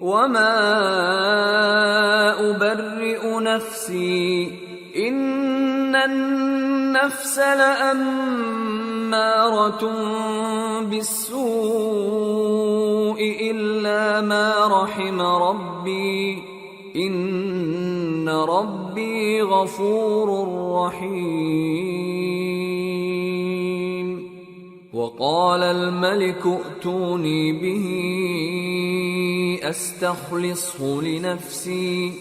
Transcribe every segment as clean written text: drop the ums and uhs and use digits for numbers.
وما أبرئ نفسي إن النفس لأمارة بالسوء إلا ما رحم ربي إن ربي غفور رحيم وقال الملك ائتوني به استخلصه لنفسي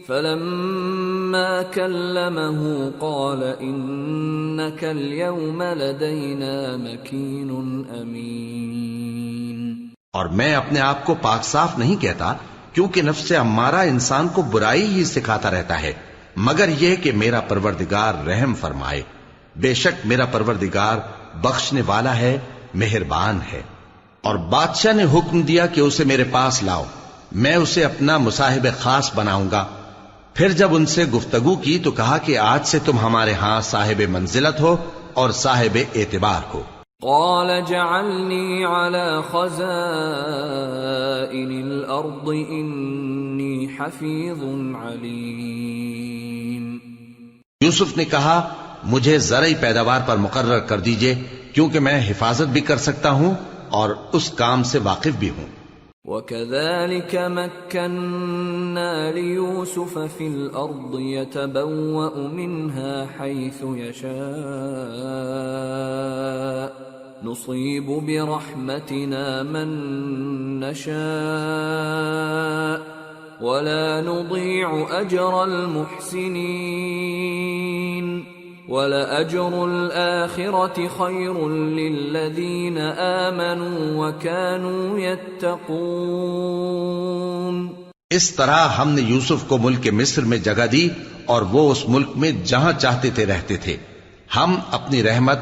فلما كلمه قال إنك اليوم لدينا مكين أمين۔ اور میں اپنے آپ کو پاک صاف نہیں کہتا، کیونکہ نفس امارہ انسان کو برائی ہی سکھاتا رہتا ہے، مگر یہ کہ میرا پروردگار رحم فرمائے۔ بے شک میرا پروردگار بخشنے والا ہے، مہربان ہے۔ اور بادشاہ نے حکم دیا کہ اسے میرے پاس لاؤ، میں اسے اپنا مصاحب خاص بناؤں گا۔ پھر جب ان سے گفتگو کی تو کہا کہ آج سے تم ہمارے ہاں صاحب منزلت ہو اور صاحب اعتبار ہو۔ قال جعلني على خزائن الأرض إني حفيظ عليم۔ یوسف نے کہا مجھے زرعی پیداوار پر مقرر کر دیجئے، کیونکہ میں حفاظت بھی کر سکتا ہوں اور اس کام سے واقف بھی ہوں۔ وَكَذَلِكَ مَكَّنَّا لِيُوسُفَ فِي الْأَرْضِ يَتَبَوَّأُ مِنْهَا حَيْثُ يَشَاءُ نُصِيبُ بِرَحْمَتِنَا مَن نَّشَاءُ وَلَا نُضِيعُ أَجْرَ الْمُحْسِنِينَ وَلَأَجْرُ الْآخِرَةِ خَيْرٌ لِّلَّذِينَ آمَنُوا وَكَانُوا يَتَّقُونَ۔ اس طرح ہم نے یوسف کو ملک مصر میں جگہ دی اور وہ اس ملک میں جہاں چاہتے تھے رہتے تھے۔ ہم اپنی رحمت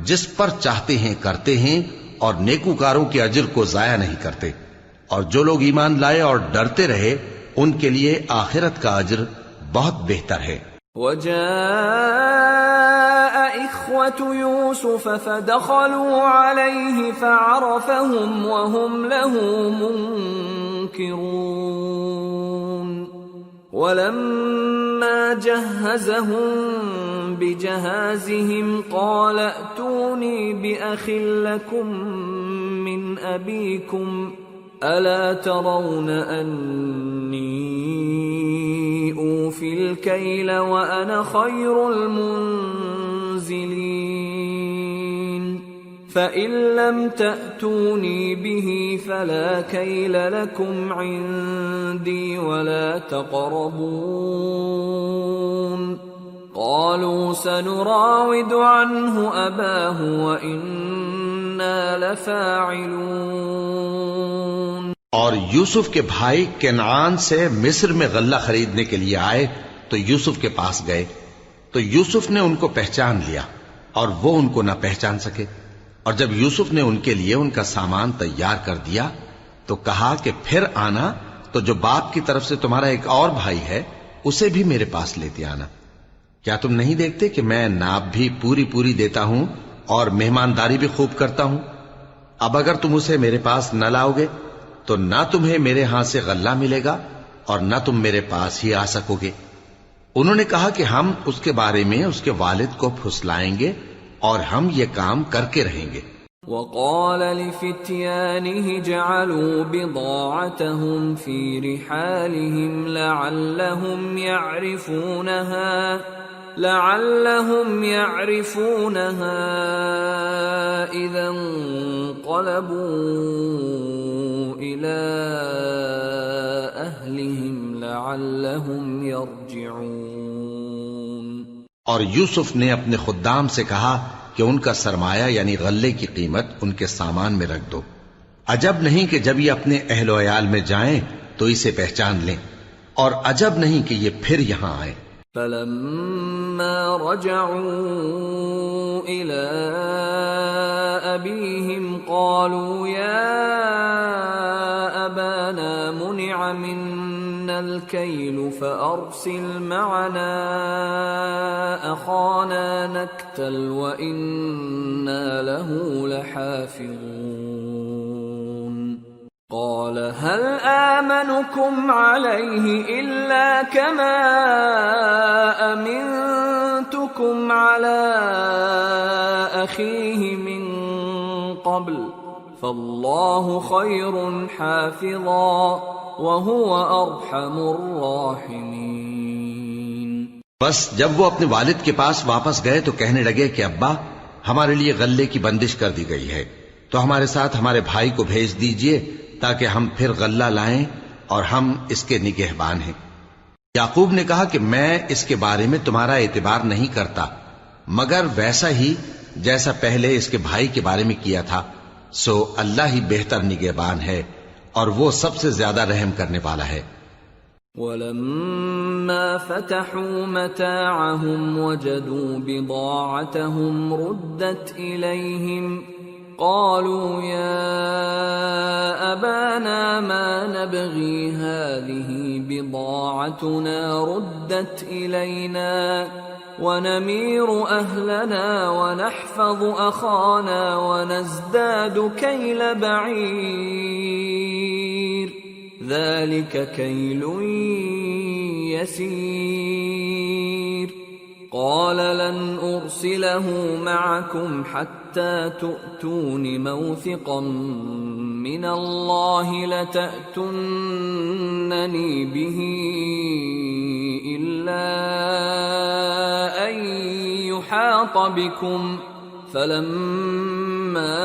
جس پر چاہتے ہیں کرتے ہیں اور نیکوکاروں کے اجر کو ضائع نہیں کرتے، اور جو لوگ ایمان لائے اور ڈرتے رہے ان کے لیے آخرت کا اجر بہت بہتر ہے۔ وجاء إخوة يوسف فدخلوا عليه فعرفهم وهم له منكرون ولما جهزهم بجهازهم قال ائتوني بأخ لكم من أبيكم ألا ترون أني أوفي الكيل وأنا خير المنزلين فإن لم تأتوني به فلا كيل لكم عندي ولا تقربون قالوا سنراود عنه أباه وإنا لفاعلون۔ اور یوسف کے بھائی کنعان سے مصر میں غلہ خریدنے کے لیے آئے تو یوسف کے پاس گئے، تو یوسف نے ان کو پہچان لیا اور وہ ان کو نہ پہچان سکے۔ اور جب یوسف نے ان کے لیے ان کا سامان تیار کر دیا تو کہا کہ پھر آنا تو جو باپ کی طرف سے تمہارا ایک اور بھائی ہے اسے بھی میرے پاس لیتے آنا۔ کیا تم نہیں دیکھتے کہ میں ناپ بھی پوری پوری دیتا ہوں اور مہمانداری بھی خوب کرتا ہوں؟ اب اگر تم اسے میرے پاس نہ لاؤ گے تو نہ تمہیں میرے ہاں سے غلہ ملے گا اور نہ تم میرے پاس ہی آ سکو گے۔ انہوں نے کہا کہ ہم اس کے بارے میں اس کے والد کو پھسلائیں گے اور ہم یہ کام کر کے رہیں گے۔ وقال لفتيانه جعلوا بضاعتهم في رحالهم لعلهم يعرفونها إذا انقلبوا إلى أهلهم لعلهم يرجعون۔ اور یوسف نے اپنے خدام سے کہا کہ ان کا سرمایہ یعنی غلے کی قیمت ان کے سامان میں رکھ دو، عجب نہیں کہ جب یہ اپنے اہل و عیال میں جائیں تو اسے پہچان لیں، اور عجب نہیں کہ یہ پھر یہاں آئیں۔ فلما رجعوا إلى أبيهم قالوا يا أبانا منع منا الكيل فأرسل معنا أخانا نكتل وإنا له لحافظون۔ قال هل آمنكم عليه إلا كما أمنتكم على أخيه من قبل فالله خير حافظا وهو أرحم الراحمين۔ بس جب وہ اپنے والد کے پاس واپس گئے تو کہنے لگے کہ ابا ہمارے لیے غلے کی بندش کر دی گئی ہے، تو ہمارے ساتھ ہمارے بھائی کو بھیج دیجئے تاکہ ہم پھر غلہ لائیں اور ہم اس کے نگہبان ہیں۔ یعقوب نے کہا کہ میں اس کے بارے میں تمہارا اعتبار نہیں کرتا مگر ویسا ہی جیسا پہلے اس کے بھائی کے بارے میں کیا تھا، سو اللہ ہی بہتر نگہبان ہے اور وہ سب سے زیادہ رحم کرنے والا ہے۔ وَلَمَّا فَتَحُوا مَتَاعَهُمْ وَجَدُوا بِضَاعَتَهُمْ رُدَّتْ إِلَيْهِمْ قالوا يا أبانا ما نبغي هذه بضاعتنا ردت إلينا ونمير أهلنا ونحفظ أخانا ونزداد كيل بعير ذلك كيل يسير قال لن أرسله معكم حتى تؤتون موثقا من الله لتأتونني به إلا أن يحاط بكم فلما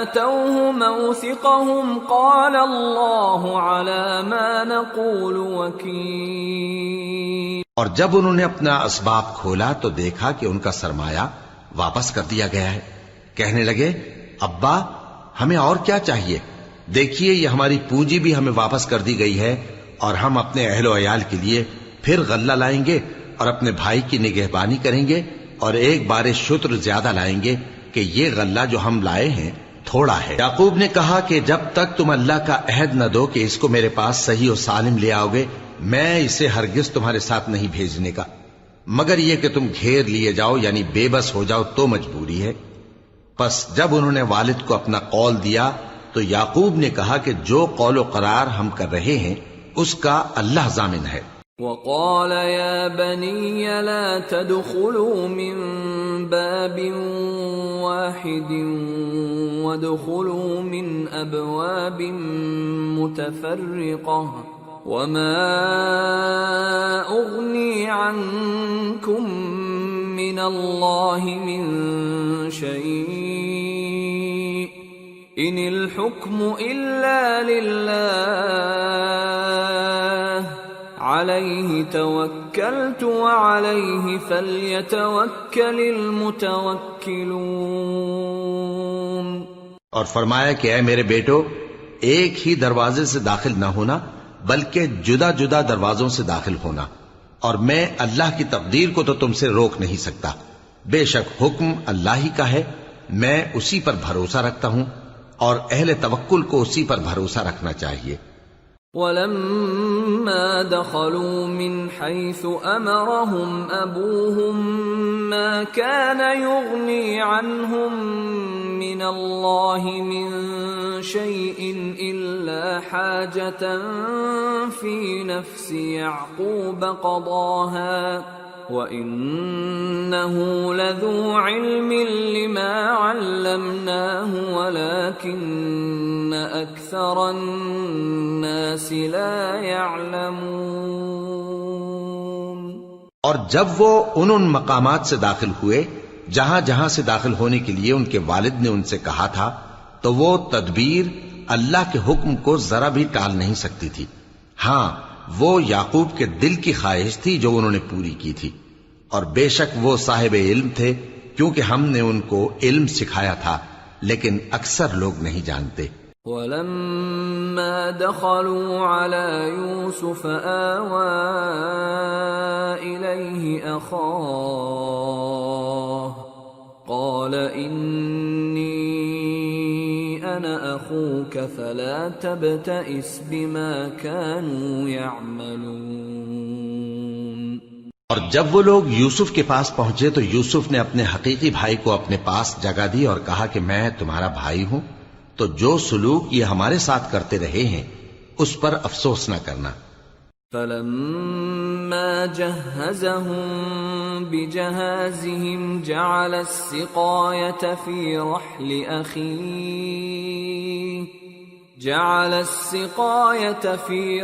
آتوه موثقهم قال الله على ما نقول وكيل۔ اور جب انہوں نے اپنا اسباب کھولا تو دیکھا کہ ان کا سرمایہ واپس کر دیا گیا ہے۔ کہنے لگے ابا ہمیں اور کیا چاہیے، دیکھیے یہ ہماری پونجی بھی ہمیں واپس کر دی گئی ہے اور ہم اپنے اہل و عیال کے لیے پھر غلہ لائیں گے اور اپنے بھائی کی نگہبانی کریں گے اور ایک بار شتر زیادہ لائیں گے کہ یہ غلہ جو ہم لائے ہیں تھوڑا ہے۔ یعقوب نے کہا کہ جب تک تم اللہ کا عہد نہ دو کہ اس کو میرے پاس صحیح و سالم لے آؤ گے میں اسے ہرگز تمہارے ساتھ نہیں بھیجنے کا، مگر یہ کہ تم گھیر لیے جاؤ یعنی بے بس ہو جاؤ تو مجبوری ہے۔ پس جب انہوں نے والد کو اپنا قول دیا تو یعقوب نے کہا کہ جو قول و قرار ہم کر رہے ہیں اس کا اللہ ضامن ہے۔ وقال يا بني لا تدخلوا من باب واحد وادخلوا من أبواب متفرقة وما أغني عنكم من الله من شيء إن الحكم إلا لله عليه توكلت وعليه فليتوكل المتوكلون۔ اور فرمایا کہ اے میرے بیٹو ایک ہی دروازے سے داخل نہ ہونا بلکہ جدا جدا دروازوں سے داخل ہونا، اور میں اللہ کی تقدیر کو تو تم سے روک نہیں سکتا، بے شک حکم اللہ ہی کا ہے، میں اسی پر بھروسہ رکھتا ہوں اور اہل توکل کو اسی پر بھروسہ رکھنا چاہیے۔ وَلَمَّا دَخَلُوا مِنْ حَيْثُ أَمَرَهُمْ أَبُوهُمْ مَا كَانَ يُغْنِي عَنْهُمْ مِنَ اللَّهِ مِنْ شَيْءٍ إِلَّا حَاجَةً فِي نَفْسِ يَعْقُوبَ قَضَاهَا وَإِنَّهُ لَذُو عِلْمٍ لِمَا عَلَّمْنَاهُ وَلَكِنَّ أَكْثَرَ النَّاسِ لَا يَعْلَمُونَ۔ اور جب وہ ان مقامات سے داخل ہوئے جہاں جہاں سے داخل ہونے کے لیے ان کے والد نے ان سے کہا تھا تو وہ تدبیر اللہ کے حکم کو ذرا بھی ٹال نہیں سکتی تھی، ہاں وہ یعقوب کے دل کی خواہش تھی جو انہوں نے پوری کی تھی، اور بے شک وہ صاحب علم تھے کیونکہ ہم نے ان کو علم سکھایا تھا، لیکن اکثر لوگ نہیں جانتے۔ وَلَمَّا دَخَلُوا عَلَى يُوسُفَ آوَى إِلَيْهِ أَخَاهُ قَالَ إِنِّي أَنَا أَخُوكَ فَلَا تَبْتَئِسْ بِمَا كَانُوا يَعْمَلُونَ۔ اور جب وہ لوگ یوسف کے پاس پہنچے تو یوسف نے اپنے حقیقی بھائی کو اپنے پاس جگہ دی اور کہا کہ میں تمہارا بھائی ہوں، تو جو سلوک یہ ہمارے ساتھ کرتے رہے ہیں اس پر افسوس نہ کرنا۔ فلما جهزهم بجهازهم جعل السقاية في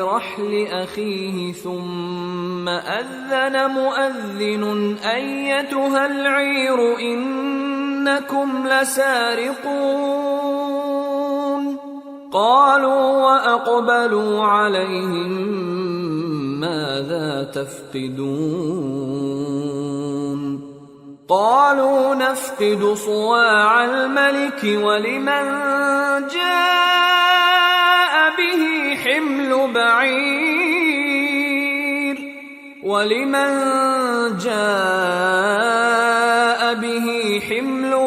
رحل أخيه ثم أذن مؤذن أيتها العير إنكم لسارقون قالوا وأقبلوا عليهم ماذا تفقدون قالوا نفقد صواع الملك ولمن جاء به حمل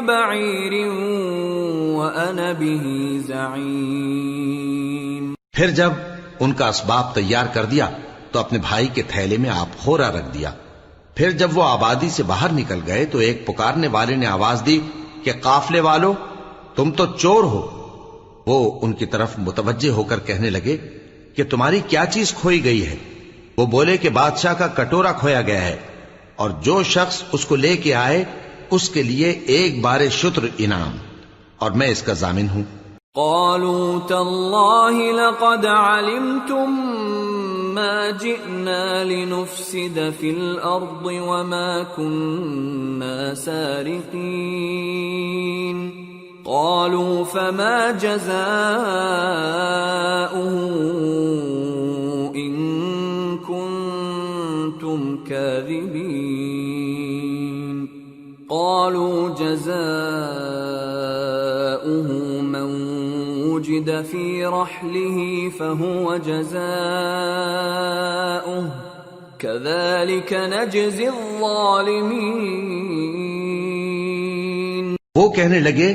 بعير وأنا به زعيم۔ پھر جب ان کا اسباب تیار کر دیا تو اپنے بھائی کے تھیلے میں آپ خورا رکھ دیا۔ پھر جب وہ آبادی سے باہر نکل گئے تو ایک پکارنے والے نے آواز دی کہ قافلے والو تم تو چور ہو۔ وہ ان کی طرف متوجہ ہو کر کہنے لگے کہ تمہاری کیا چیز کھوئی گئی ہے؟ وہ بولے کہ بادشاہ کا کٹورا کھویا گیا ہے، اور جو شخص اس کو لے کے آئے اس کے لیے ایک بار شتر انعام، اور میں اس کا ضامن ہوں۔ قالوا تالله لقد علمتم ما جئنا لنفسد في الأرض وما كنا سارقين قالوا فما جزاؤه إن كنتم كاذبين قالوا جزاؤه من وجد في رحله فهو جزاؤه كذلك نجزي الظالمين۔ وہ کہنے لگے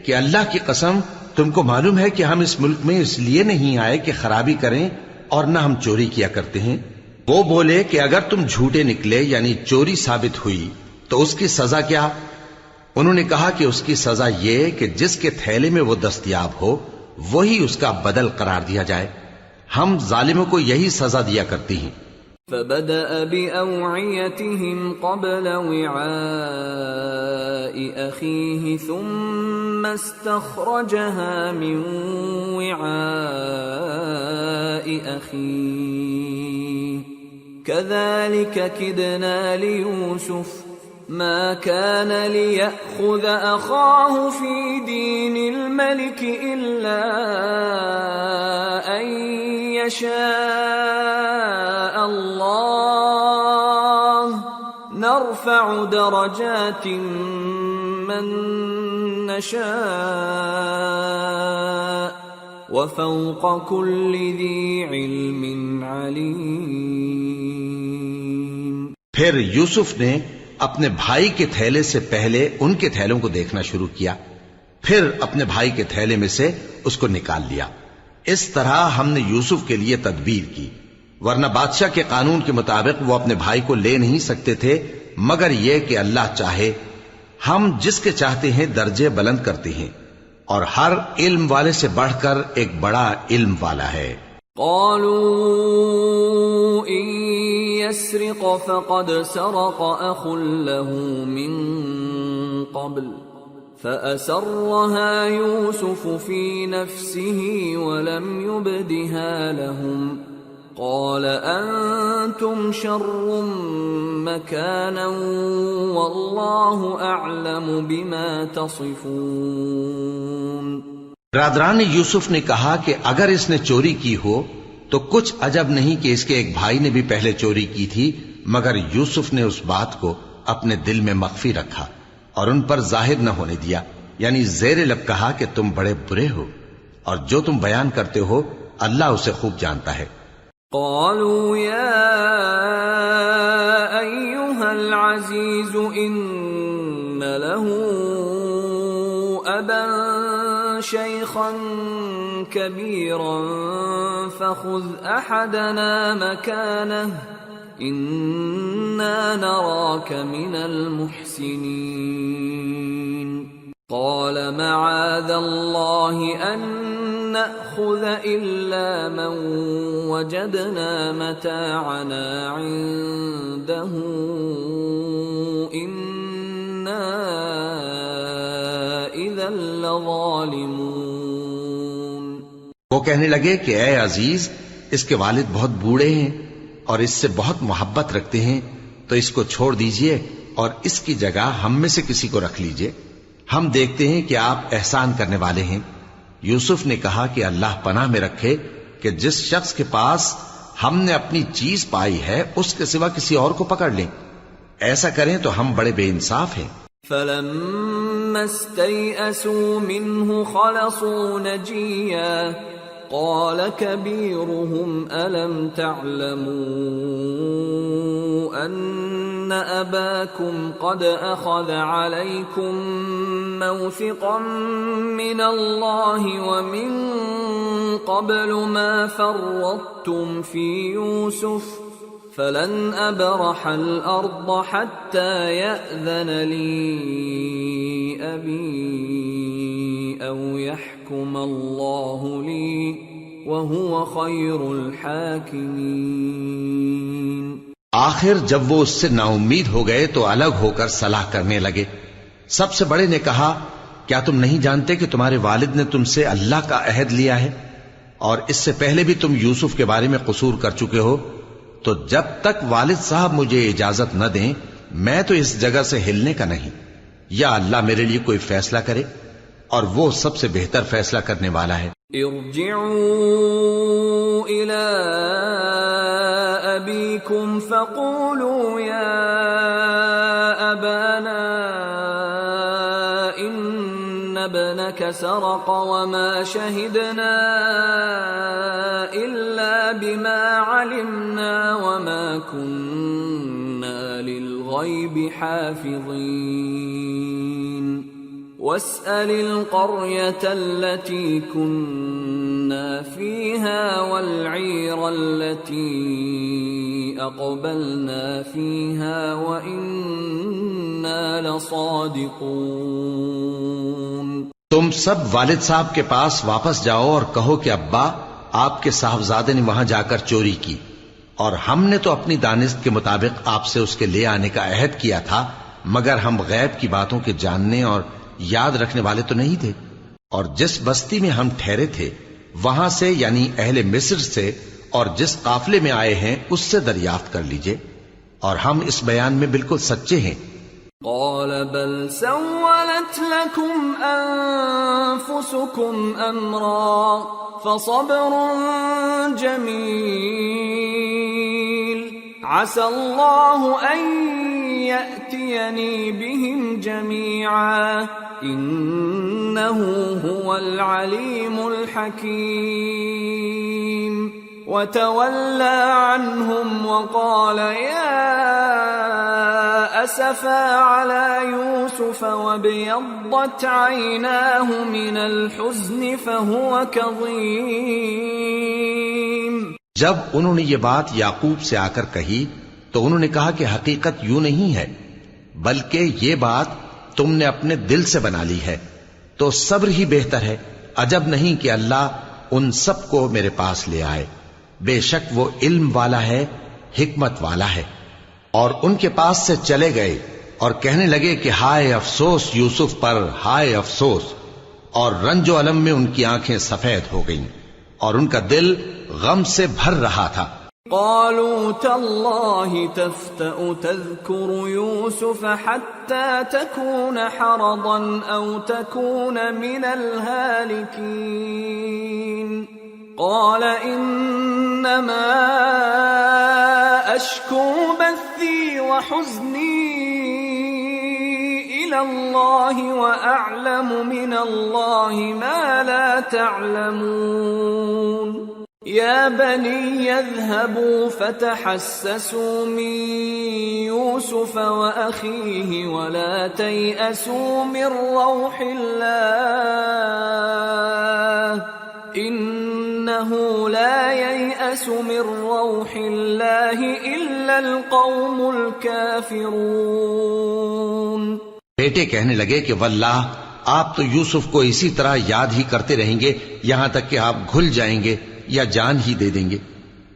کہ اللہ کی قسم تم کو معلوم ہے کہ ہم اس ملک میں اس لیے نہیں آئے کہ خرابی کریں اور نہ ہم چوری کیا کرتے ہیں۔ وہ بولے کہ اگر تم جھوٹے نکلے یعنی چوری ثابت ہوئی تو اس کی سزا کیا؟ انہوں نے کہا کہ اس کی سزا یہ کہ جس کے تھیلے میں وہ دستیاب ہو وہی اس کا بدل قرار دیا جائے، ہم ظالموں کو یہی سزا دیا کرتی ہیں۔ فبدأ بأوعيتهم قبل وعاء أخيه ثم استخرجها من وعاء أخيه كذلك كدنا ليوسف ما كان ليأخذ أخاه في دين الملك إلا أن يشاء الله نرفع درجات من نشاء وفوق كل ذي علم عليم۔ پھر یوسف نے اپنے بھائی کے تھیلے سے پہلے ان کے تھیلوں کو دیکھنا شروع کیا، پھر اپنے بھائی کے تھیلے میں سے اس کو نکال لیا۔ اس طرح ہم نے یوسف کے لیے تدبیر کی، ورنہ بادشاہ کے قانون کے مطابق وہ اپنے بھائی کو لے نہیں سکتے تھے مگر یہ کہ اللہ چاہے۔ ہم جس کے چاہتے ہیں درجے بلند کرتے ہیں، اور ہر علم والے سے بڑھ کر ایک بڑا علم والا ہے۔ قالوا إن يسرق فقد سرق أخ له من قبل فأسرها يوسف في نفسه ولم يبدها لهم قال أنتم شر مكانا والله أعلم بما تصفون۔ برادران یوسف نے کہا کہ اگر اس نے چوری کی ہو تو کچھ عجب نہیں کہ اس کے ایک بھائی نے بھی پہلے چوری کی تھی، مگر یوسف نے اس بات کو اپنے دل میں مخفی رکھا اور ان پر ظاہر نہ ہونے دیا، یعنی زیر لب کہا کہ تم بڑے برے ہو، اور جو تم بیان کرتے ہو اللہ اسے خوب جانتا ہے۔ قالوا يا أيها العزيز إن له أبا شيخا كبيرا فخذ أحدنا مكانه إنا نراك من المحسنين۔ قال معاذ الله أن نأخذ إلا من وجدنا متاعنا عنده إنا إذا لظالمون. وہ کہنے لگے کہ اے عزیز، اس کے والد بہت بوڑھے ہیں اور اس سے بہت محبت رکھتے ہیں، تو اس کو چھوڑ دیجئے اور اس کی جگہ ہم میں سے کسی کو رکھ لیجئے. ہم دیکھتے ہیں کہ آپ احسان کرنے والے ہیں. یوسف نے کہا کہ اللہ پناہ میں رکھے کہ جس شخص کے پاس ہم نے اپنی چیز پائی ہے اس کے سوا کسی اور کو پکڑ لیں. ایسا کریں تو ہم بڑے بے انصاف ہیں. فَلَمَّا اسْتَيْأَسُوا مِنْهُ خَلَصُوا نَجِيًّا قَالَ كَبِيرُهُمْ أَلَمْ تَعْلَمُوا أَنَّ أَبَاكُمْ قَدْ أَخَذَ عَلَيْكُمْ مَوْثِقًا مِّنَ اللَّهِ وَمِن قَبْلُ مَا فَرَّطتُمْ فِي يُوسُفَ فَلَنْ أَبْرَحَ الْأَرْضَ حَتَّى يَأْذَنَ لِي أَبِي أَوْ يَحْكُمَ اللَّهُ لِي وَهُوَ خَيْرُ الْحَاكِمِينَ. آخر جب وہ اس سے نا امید ہو گئے تو الگ ہو کر صلاح کرنے لگے. سب سے بڑے نے کہا، کیا تم نہیں جانتے کہ تمہارے والد نے تم سے اللہ کا عہد لیا ہے اور اس سے پہلے بھی تم یوسف کے بارے میں قصور کر چکے ہو؟ تو جب تک والد صاحب مجھے اجازت نہ دیں میں تو اس جگہ سے ہلنے کا نہیں. یا اللہ میرے لیے کوئی فیصلہ کرے اور وہ سب سے بہتر فیصلہ کرنے والا ہے. ارجعوا إلى أبيكم فقولوا يا أبانا إن ابنك سرق وما شهدنا إلا بما علمنا وما كنا للغيب حافظين واسأل القرية التي كنا فيها والعير التي أقبلنا فيها وإنا لصادقون. تم سب والد صاحب کے پاس واپس جاؤ اور کہو کہ ابا، آپ کے صاحبزادے نے وہاں جا کر چوری کی اور ہم نے تو اپنی دانست کے مطابق آپ سے اس کے لے آنے کا عہد کیا تھا، مگر ہم غیب کی باتوں کے جاننے اور یاد رکھنے والے تو نہیں تھے. اور جس بستی میں ہم ٹھہرے تھے وہاں سے یعنی اہل مصر سے اور جس قافلے میں آئے ہیں اس سے دریافت کر لیجئے، اور ہم اس بیان میں بالکل سچے ہیں. قال بل سولت لكم أنفسكم أمرا فصبر جميل عسى الله أن يأتيني بهم جميعا إنه هو العليم الحكيم. وتولى عنهم وقال يا أسفا على يوسف وابيضت عيناه من الحزن فهو كظيم. جب انہوں نے یہ بات یعقوب سے آ کر کہی تو انہوں نے کہا کہ حقیقت یوں نہیں ہے، بلکہ یہ بات تم نے اپنے دل سے بنا لی ہے، تو صبر ہی بہتر ہے. عجب نہیں کہ اللہ ان سب کو میرے پاس لے آئے، بے شک وہ علم والا ہے، حکمت والا ہے. اور ان کے پاس سے چلے گئے اور کہنے لگے کہ ہائے افسوس یوسف پر، ہائے افسوس. اور رنج و الم میں ان کی آنکھیں سفید ہو گئیں اور ان کا دل غم سے بھر رہا تھا. قالوا تالله تفتأ تذكر يوسف حتى تكون حرضا أو تكون من الهالكين قال إنما أشكو بثي وحزني إلى الله وأعلم من الله ما لا تعلمون. يا بني اذهبوا فتحسسوا من يوسف وأخيه ولا تيأسوا من روح الله إنه لا ييأس من روح الله إلا القوم الكافرون. بیٹے کہنے لگے کہ واللہ آپ تو یوسف کو اسی طرح یاد ہی کرتے رہیں گے یہاں تک کہ آپ گھل جائیں گے یا جان ہی دے دیں گے۔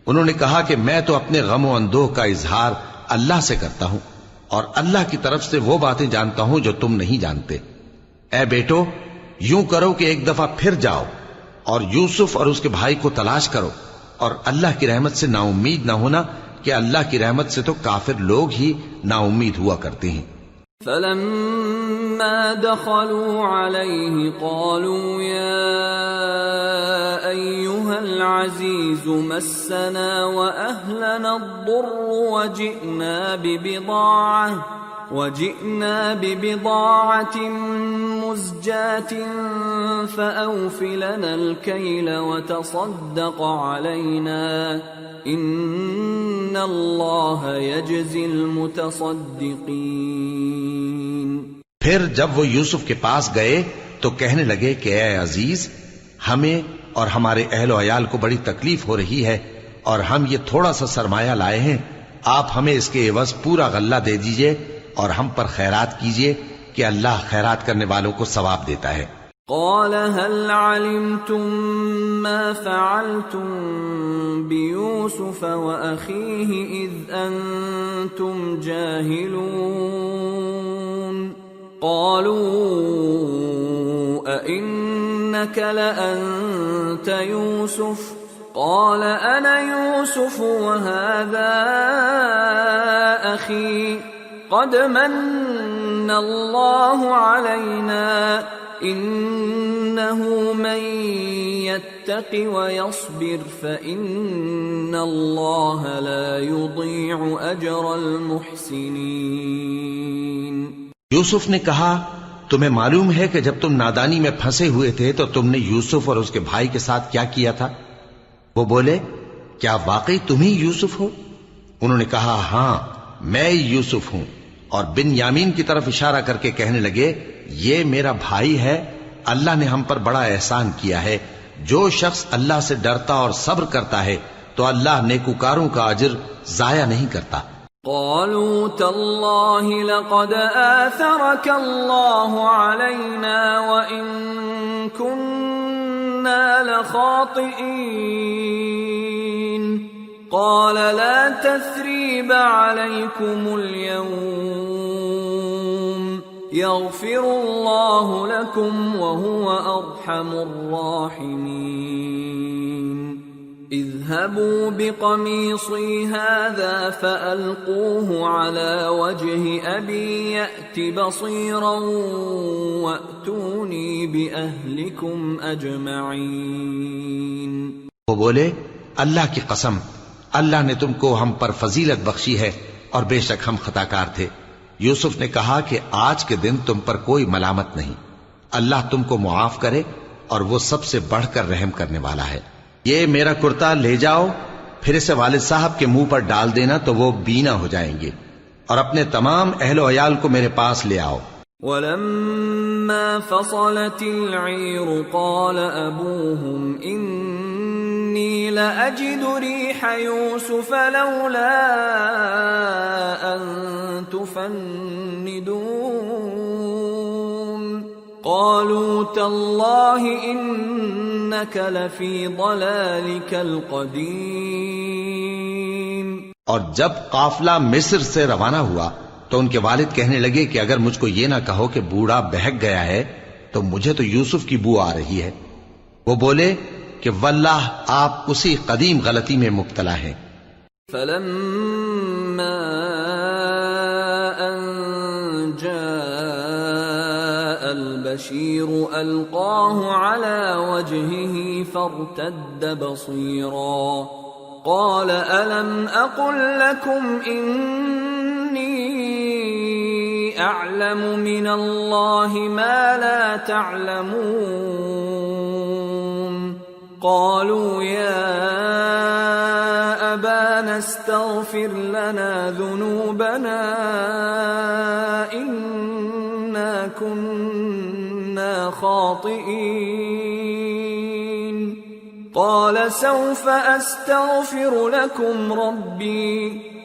انہوں نے کہا کہ میں تو اپنے غم و اندوہ کا اظہار اللہ سے کرتا ہوں اور اللہ کی طرف سے وہ باتیں جانتا ہوں جو تم نہیں جانتے۔ اے بیٹو، یوں کرو کہ ایک دفعہ پھر جاؤ اور یوسف اور اس کے بھائی کو تلاش کرو، اور اللہ کی رحمت سے نا امید نہ ہونا کہ اللہ کی رحمت سے تو کافر لوگ ہی نا امید ہوا کرتے ہیں۔ فلما دخلوا عليه قالوا يا أيها العزيز مسنا وأهلنا الضر وجئنا ببضاعة مزجاة فأوف لنا الكيل وتصدق علينا إن الله يجزي المتصدقين۔ پھر جب وہ یوسف کے پاس گئے تو کہنے لگے کہ اے عزیز، ہمیں اور ہمارے اہل و عیال کو بڑی تکلیف ہو رہی ہے اور ہم یہ تھوڑا سا سرمایہ لائے ہیں، آپ ہمیں اس کے عوض پورا غلہ دے دیجئے اور ہم پر خیرات کیجئے کہ اللہ خیرات کرنے والوں کو ثواب دیتا ہے۔ قال هل علمتم ما فعلتم بيوسف وأخيه إذ أنتم جاهلون؟ قالوا أئنك لأنت يوسف؟ قال أنا يوسف وهذا أخي قد من الله علينا إنه من يتق ويصبر فإن الله لا يضيع أجر المحسنين۔ یوسف نے کہا تمہیں معلوم ہے کہ جب تم نادانی میں پھنسے ہوئے تھے تو تم نے یوسف اور اس کے بھائی کے ساتھ کیا کیا تھا؟ وہ بولے کیا واقعی تم ہی یوسف ہو؟ انہوں نے کہا ہاں میں یوسف ہوں، اور بن یامین کی طرف اشارہ کر کے کہنے لگے یہ میرا بھائی ہے، اللہ نے ہم پر بڑا احسان کیا ہے، جو شخص اللہ سے ڈرتا اور صبر کرتا ہے تو اللہ نیکوکاروں کا اجر ضائع نہیں کرتا۔ قالوا تالله لقد آثرك الله علينا وإن كنا لخاطئين قال لا تثريب عليكم اليوم يغفر الله لكم وهو أرحم الراحمين اذهبوا بقميصي هذا فألقوه على وجه أبي يأت بصيرا وأتوني بأهلكم أجمعين۔ وہ بولے اللہ کی قسم، اللہ نے تم کو ہم پر فضیلت بخشی ہے اور بے شک ہم خطاکار تھے۔ یوسف نے کہا کہ آج کے دن تم پر کوئی ملامت نہیں، اللہ تم کو معاف کرے اور وہ سب سے بڑھ کر رحم کرنے والا ہے۔ یہ میرا کرتا لے جاؤ، پھر اسے والد صاحب کے منہ پر ڈال دینا تو وہ بینا ہو جائیں گے، اور اپنے تمام اہل و عیال کو میرے پاس لے آؤ۔ وَلَمَّا فَصَلَتِ الْعِيرُ قَالَ أَبُوهُمْ إِنِّي لَأَجِدُ رِيحَ يُوسُفَ لَوْلَا أَن تُفَنِّدُونَ قَالُوا تَاللَّهِ إِنَّكَ لَفِي ضَلَالِكَ الْقَدِيمِ۔ اور جب قافلہ مصر سے روانہ ہوا تو ان کے والد کہنے لگے کہ اگر مجھ کو یہ نہ کہو کہ بوڑھا بہک گیا ہے تو مجھے تو یوسف کی بو آ رہی ہے۔ وہ بولے کہ واللہ آپ اسی قدیم غلطی میں مبتلا ہیں۔ فَلَمَّا أَن جَاءَ الْبَشِيرُ أَلْقَاهُ عَلَى وَجْهِهِ فَارْتَدَّ بَصِيرًا قَالَ أَلَمْ أَقُلْ لَكُمْ إِنِّي أَعْلَمُ مِنَ اللَّهِ مَا لَا تَعْلَمُونَ قَالُوا يَا أَبَانَا اسْتَغْفِرْ لَنَا ذُنُوبَنَا إِنَّا كُنَّا خَاطِئِينَ قَالَ سَوْفَ أَسْتَغْفِرُ لَكُمْ رَبِّي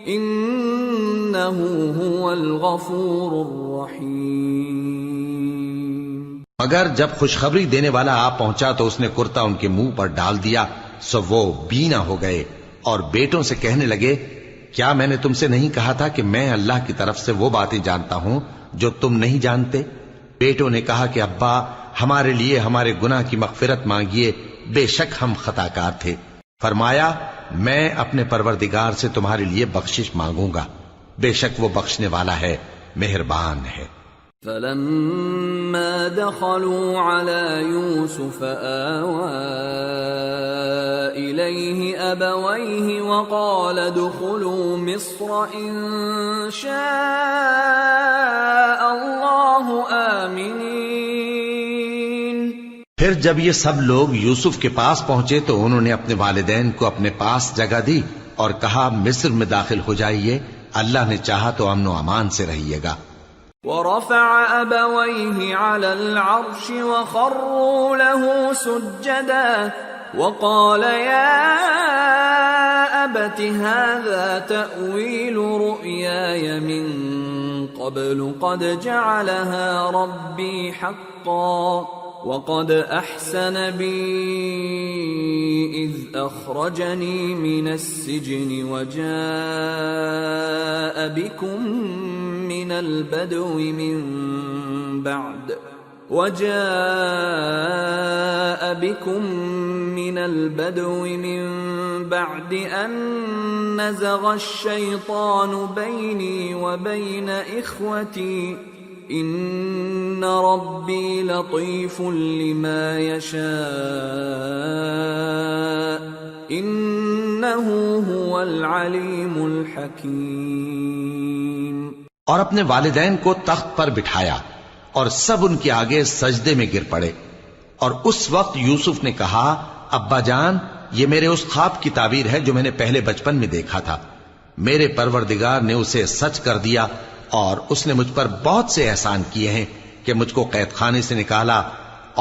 إِنَّهُ هُوَ الْغَفُورُ الرَّحِيمُ۔ مگر جب خوشخبری دینے والا آ پہنچا تو اس نے کرتا ان کے منہ پر ڈال دیا، سو وہ بینا ہو گئے اور بیٹوں سے کہنے لگے، کیا میں نے تم سے نہیں کہا تھا کہ میں اللہ کی طرف سے وہ باتیں جانتا ہوں جو تم نہیں جانتے؟ بیٹوں نے کہا کہ ابا، ہمارے لیے ہمارے گناہ کی مغفرت مانگیے، بے شک ہم خطا کار تھے۔ فرمایا، میں اپنے پروردگار سے تمہارے لیے بخشش مانگوں گا، بے شک وہ بخشنے والا ہے، مہربان ہے۔ فلما دخلوا على يوسف آوى إليه أبويه وقال ادخلوا مصر إن شاء الله آمنين۔ پھر جب یہ سب لوگ یوسف کے پاس پہنچے تو انہوں نے اپنے والدین کو اپنے پاس جگہ دی اور کہا، مصر میں داخل ہو جائیے، اللہ نے چاہا تو امن و امان سے رہیے گا۔ ورفع أبويه على العرش وخروا له سجدا وقال يا أبت هذا تأويل رؤياي من قبل قد جعلها ربي حقا وقد أحسن بي إذ أخرجني من السجن وجاء بكم من البدو من بعد أن نزغ الشيطان بيني وبين إخوتي إن ربي لطيف لما يشاء إنه هو العليم الحكيم۔ اور اپنے والدین کو تخت پر بٹھایا اور سب ان کے آگے سجدے میں گر پڑے، اور اس وقت یوسف نے کہا، ابا جان، یہ میرے اس خواب کی تعبیر ہے جو میں نے پہلے بچپن میں دیکھا تھا۔ میرے پروردگار نے اسے سچ کر دیا اور اس نے مجھ پر بہت سے احسان کیے ہیں کہ مجھ کو قید خانے سے نکالا،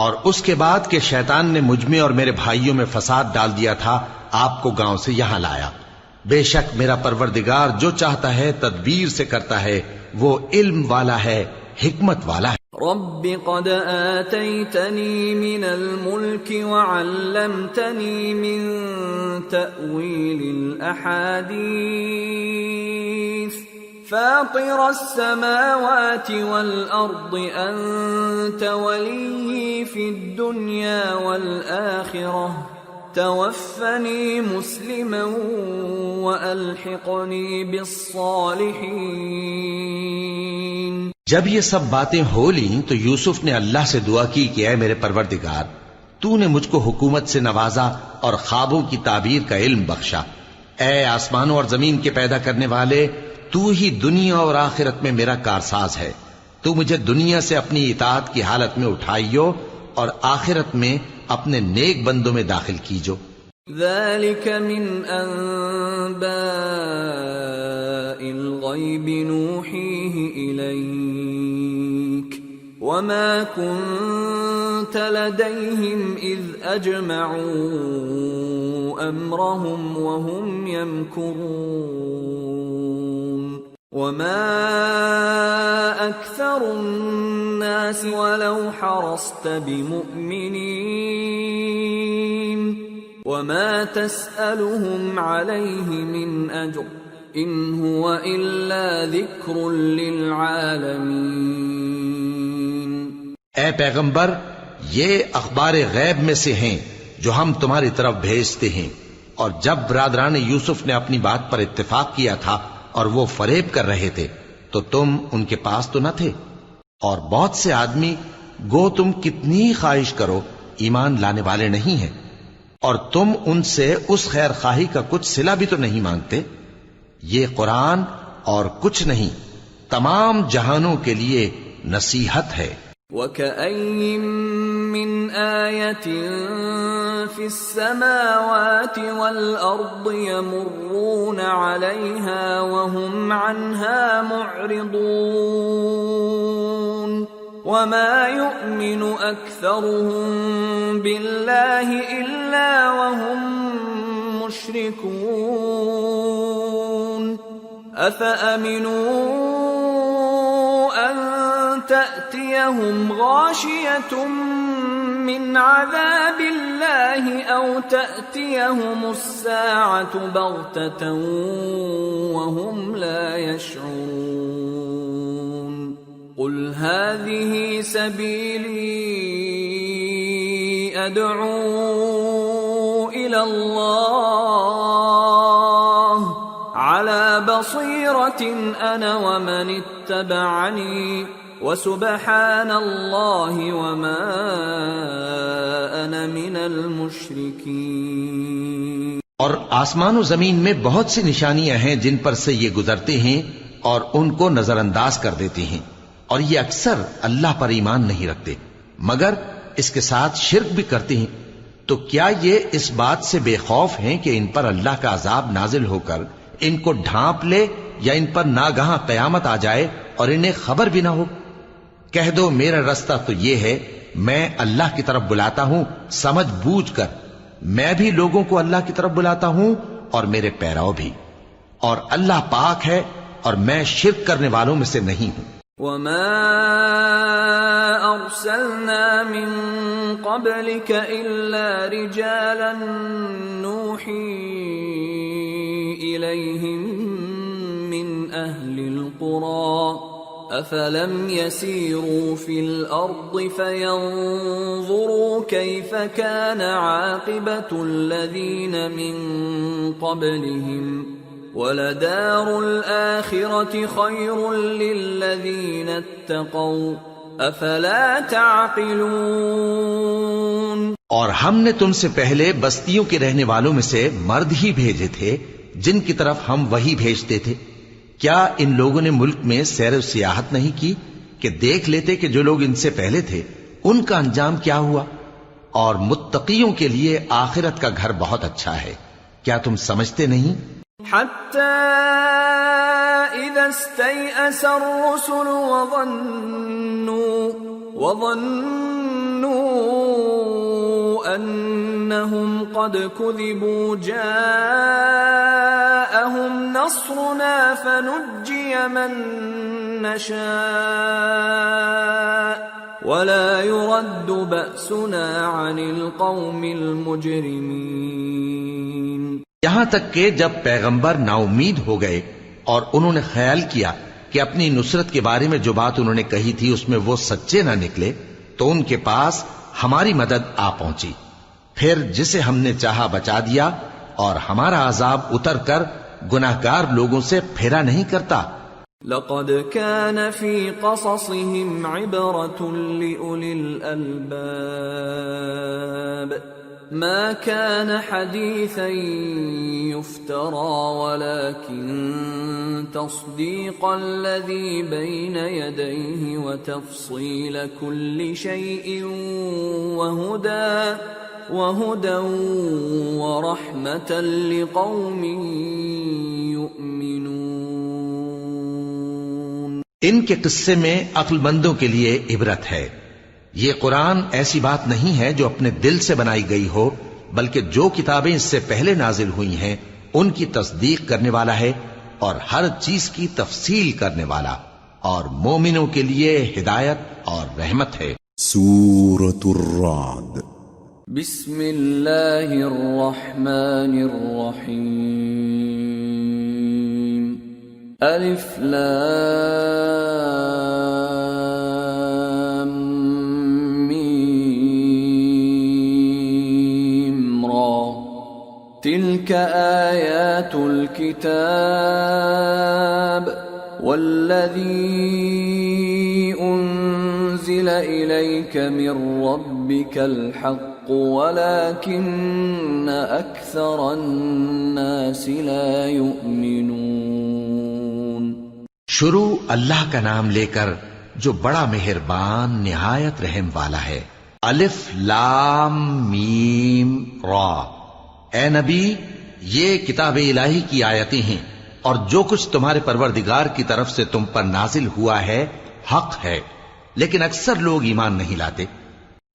اور اس کے بعد کہ شیطان نے مجھ میں اور میرے بھائیوں میں فساد ڈال دیا تھا، آپ کو گاؤں سے یہاں لایا۔ بے شک میرا پروردگار جو چاہتا ہے تدبیر سے کرتا ہے، وہ علم والا ہے، حکمت والا ہے۔ رب قد آتيتني من الملك وعلمتني من تأويل الأحاديث فاطر السماوات والأرض أنت ولي في الدنيا والآخرة توفني مسلما وألحقني بالصالحين۔ جب یہ سب باتیں ہو لیں تو یوسف نے اللہ سے دعا کی کہ اے میرے پروردگار، تو نے مجھ کو حکومت سے نوازا اور خوابوں کی تعبیر کا علم بخشا۔ اے آسمانوں اور زمین کے پیدا کرنے والے، تو ہی دنیا اور آخرت میں میرا کارساز ہے۔ تو مجھے دنیا سے اپنی اطاعت کی حالت میں اٹھائیو اور آخرت میں اپنے نیک بندوں میں داخل کیجو۔ ذلك من أنباء الغيب نوحيه إليك وما كنت لديهم إذ أجمعوا أمرهم وهم يمكرون وما أكثر الناس ولو حرصت بمؤمنين وما تسألهم عليه من أجر إن هو إلا ذكر للعالمين۔ اے پیغمبر، یہ اخبار غیب میں سے ہیں جو ہم تمہاری طرف بھیجتے ہیں، اور جب برادران یوسف نے اپنی بات پر اتفاق کیا تھا اور وہ فریب کر رہے تھے تو تم ان کے پاس تو نہ تھے، اور بہت سے آدمی گو تم کتنی خواہش کرو ایمان لانے والے نہیں ہیں، اور تم ان سے اس خیر خواہی کا کچھ صلہ بھی تو نہیں مانگتے۔ یہ قرآن اور کچھ نہیں تمام جہانوں کے لیے نصیحت ہے۔ وَكَأَيٍّ مِّنْ آيَةٍ فِي السَّمَاوَاتِ وَالْأَرْضِ يَمُرُّونَ عَلَيْهَا وَهُمْ عَنْهَا مُعْرِضُونَ وَمَا يُؤْمِنُ أَكْثَرُهُم بِاللَّهِ إِلَّا وَهُم مُّشْرِكُونَ أَفَأَمِنُوا أَن تأتيهم غاشية من عذاب الله أو تأتيهم الساعة بغتة وهم لا يشعرون قل هذه سبيلي أدعو إلى الله على بصيرة أنا ومن اتبعني وسبحان الله وما أنا من المشركين۔ اور آسمان و زمین میں بہت سی نشانیاں ہیں جن پر سے یہ گزرتے ہیں اور ان کو نظر انداز کر دیتے ہیں، اور یہ اکثر اللہ پر ایمان نہیں رکھتے مگر اس کے ساتھ شرک بھی کرتے ہیں۔ تو کیا یہ اس بات سے بے خوف ہیں کہ ان پر اللہ کا عذاب نازل ہو کر ان کو ڈھانپ لے یا ان پر ناگہاں قیامت آ جائے اور انہیں خبر بھی نہ ہو؟ کہہ دو میرا رستہ تو یہ ہے، میں اللہ کی طرف بلاتا ہوں سمجھ بوجھ کر، میں بھی لوگوں کو اللہ کی طرف بلاتا ہوں اور میرے پیراؤ بھی، اور اللہ پاک ہے اور میں شرک کرنے والوں میں سے نہیں ہوں۔ وما أرسلنا من قبلك إلا رجالا نوحي إليهم من أهل القرى أفلم يسيروا في الأرض فينظروا كيف كان عاقبة الذين من قبلهم وَلَدَارُ الْآخِرَةِ خَيْرٌ لِّلَّذِينَ اتَّقَوْا أَفَلَا تَعْقِلُونَ۔ اور ہم نے تم سے پہلے بستیوں کے رہنے والوں میں سے مرد ہی بھیجے تھے جن کی طرف ہم وہی بھیجتے تھے۔ کیا ان لوگوں نے ملک میں سیر و سیاحت نہیں کی کہ دیکھ لیتے کہ جو لوگ ان سے پہلے تھے ان کا انجام کیا ہوا؟ اور متقیوں کے لیے آخرت کا گھر بہت اچھا ہے، کیا تم سمجھتے نہیں؟ حتى إذا استيأس الرسل وظنوا أنهم قد كذبوا جاءهم نصرنا فنجي من نشاء ولا يرد بأسنا عن القوم المجرمين۔ یہاں تک کہ جب پیغمبر نا امید ہو گئے اور انہوں نے خیال کیا کہ اپنی نصرت کے بارے میں جو بات انہوں نے کہی تھی اس میں وہ سچے نہ نکلے تو ان کے پاس ہماری مدد آ پہنچی، پھر جسے ہم نے چاہا بچا دیا، اور ہمارا عذاب اتر کر گناہگار لوگوں سے پھیرا نہیں کرتا۔ لقد كان في قصصهم عبرة لأولي الألباب ما كان حديثا يفترى ولكن تصديق الذي بين يديه وتفصيل كل شيء وهدى ورحمة لقوم يؤمنون۔ ان کے قصے میں عقل مندوں کے لیے عبرت ہے۔ یہ قرآن ایسی بات نہیں ہے جو اپنے دل سے بنائی گئی ہو، بلکہ جو کتابیں اس سے پہلے نازل ہوئی ہیں ان کی تصدیق کرنے والا ہے اور ہر چیز کی تفصیل کرنے والا، اور مومنوں کے لیے ہدایت اور رحمت ہے۔ سورة الرعد۔ بسم اللہ الرحمن الرحیم۔ الف لام میم را تلك آیات الكتاب والذی انزل الیک من ربک الحق ولكن اکثر الناس لا یؤمنون۔ شروع اللہ کا نام لے کر جو بڑا مہربان نہایت رحم والا ہے۔ الف لام میم را۔ اے نبی، یہ کتاب الہی کی آیتیں ہیں اور جو کچھ تمہارے پروردگار کی طرف سے تم پر نازل ہوا ہے حق ہے، لیکن اکثر لوگ ایمان نہیں لاتے۔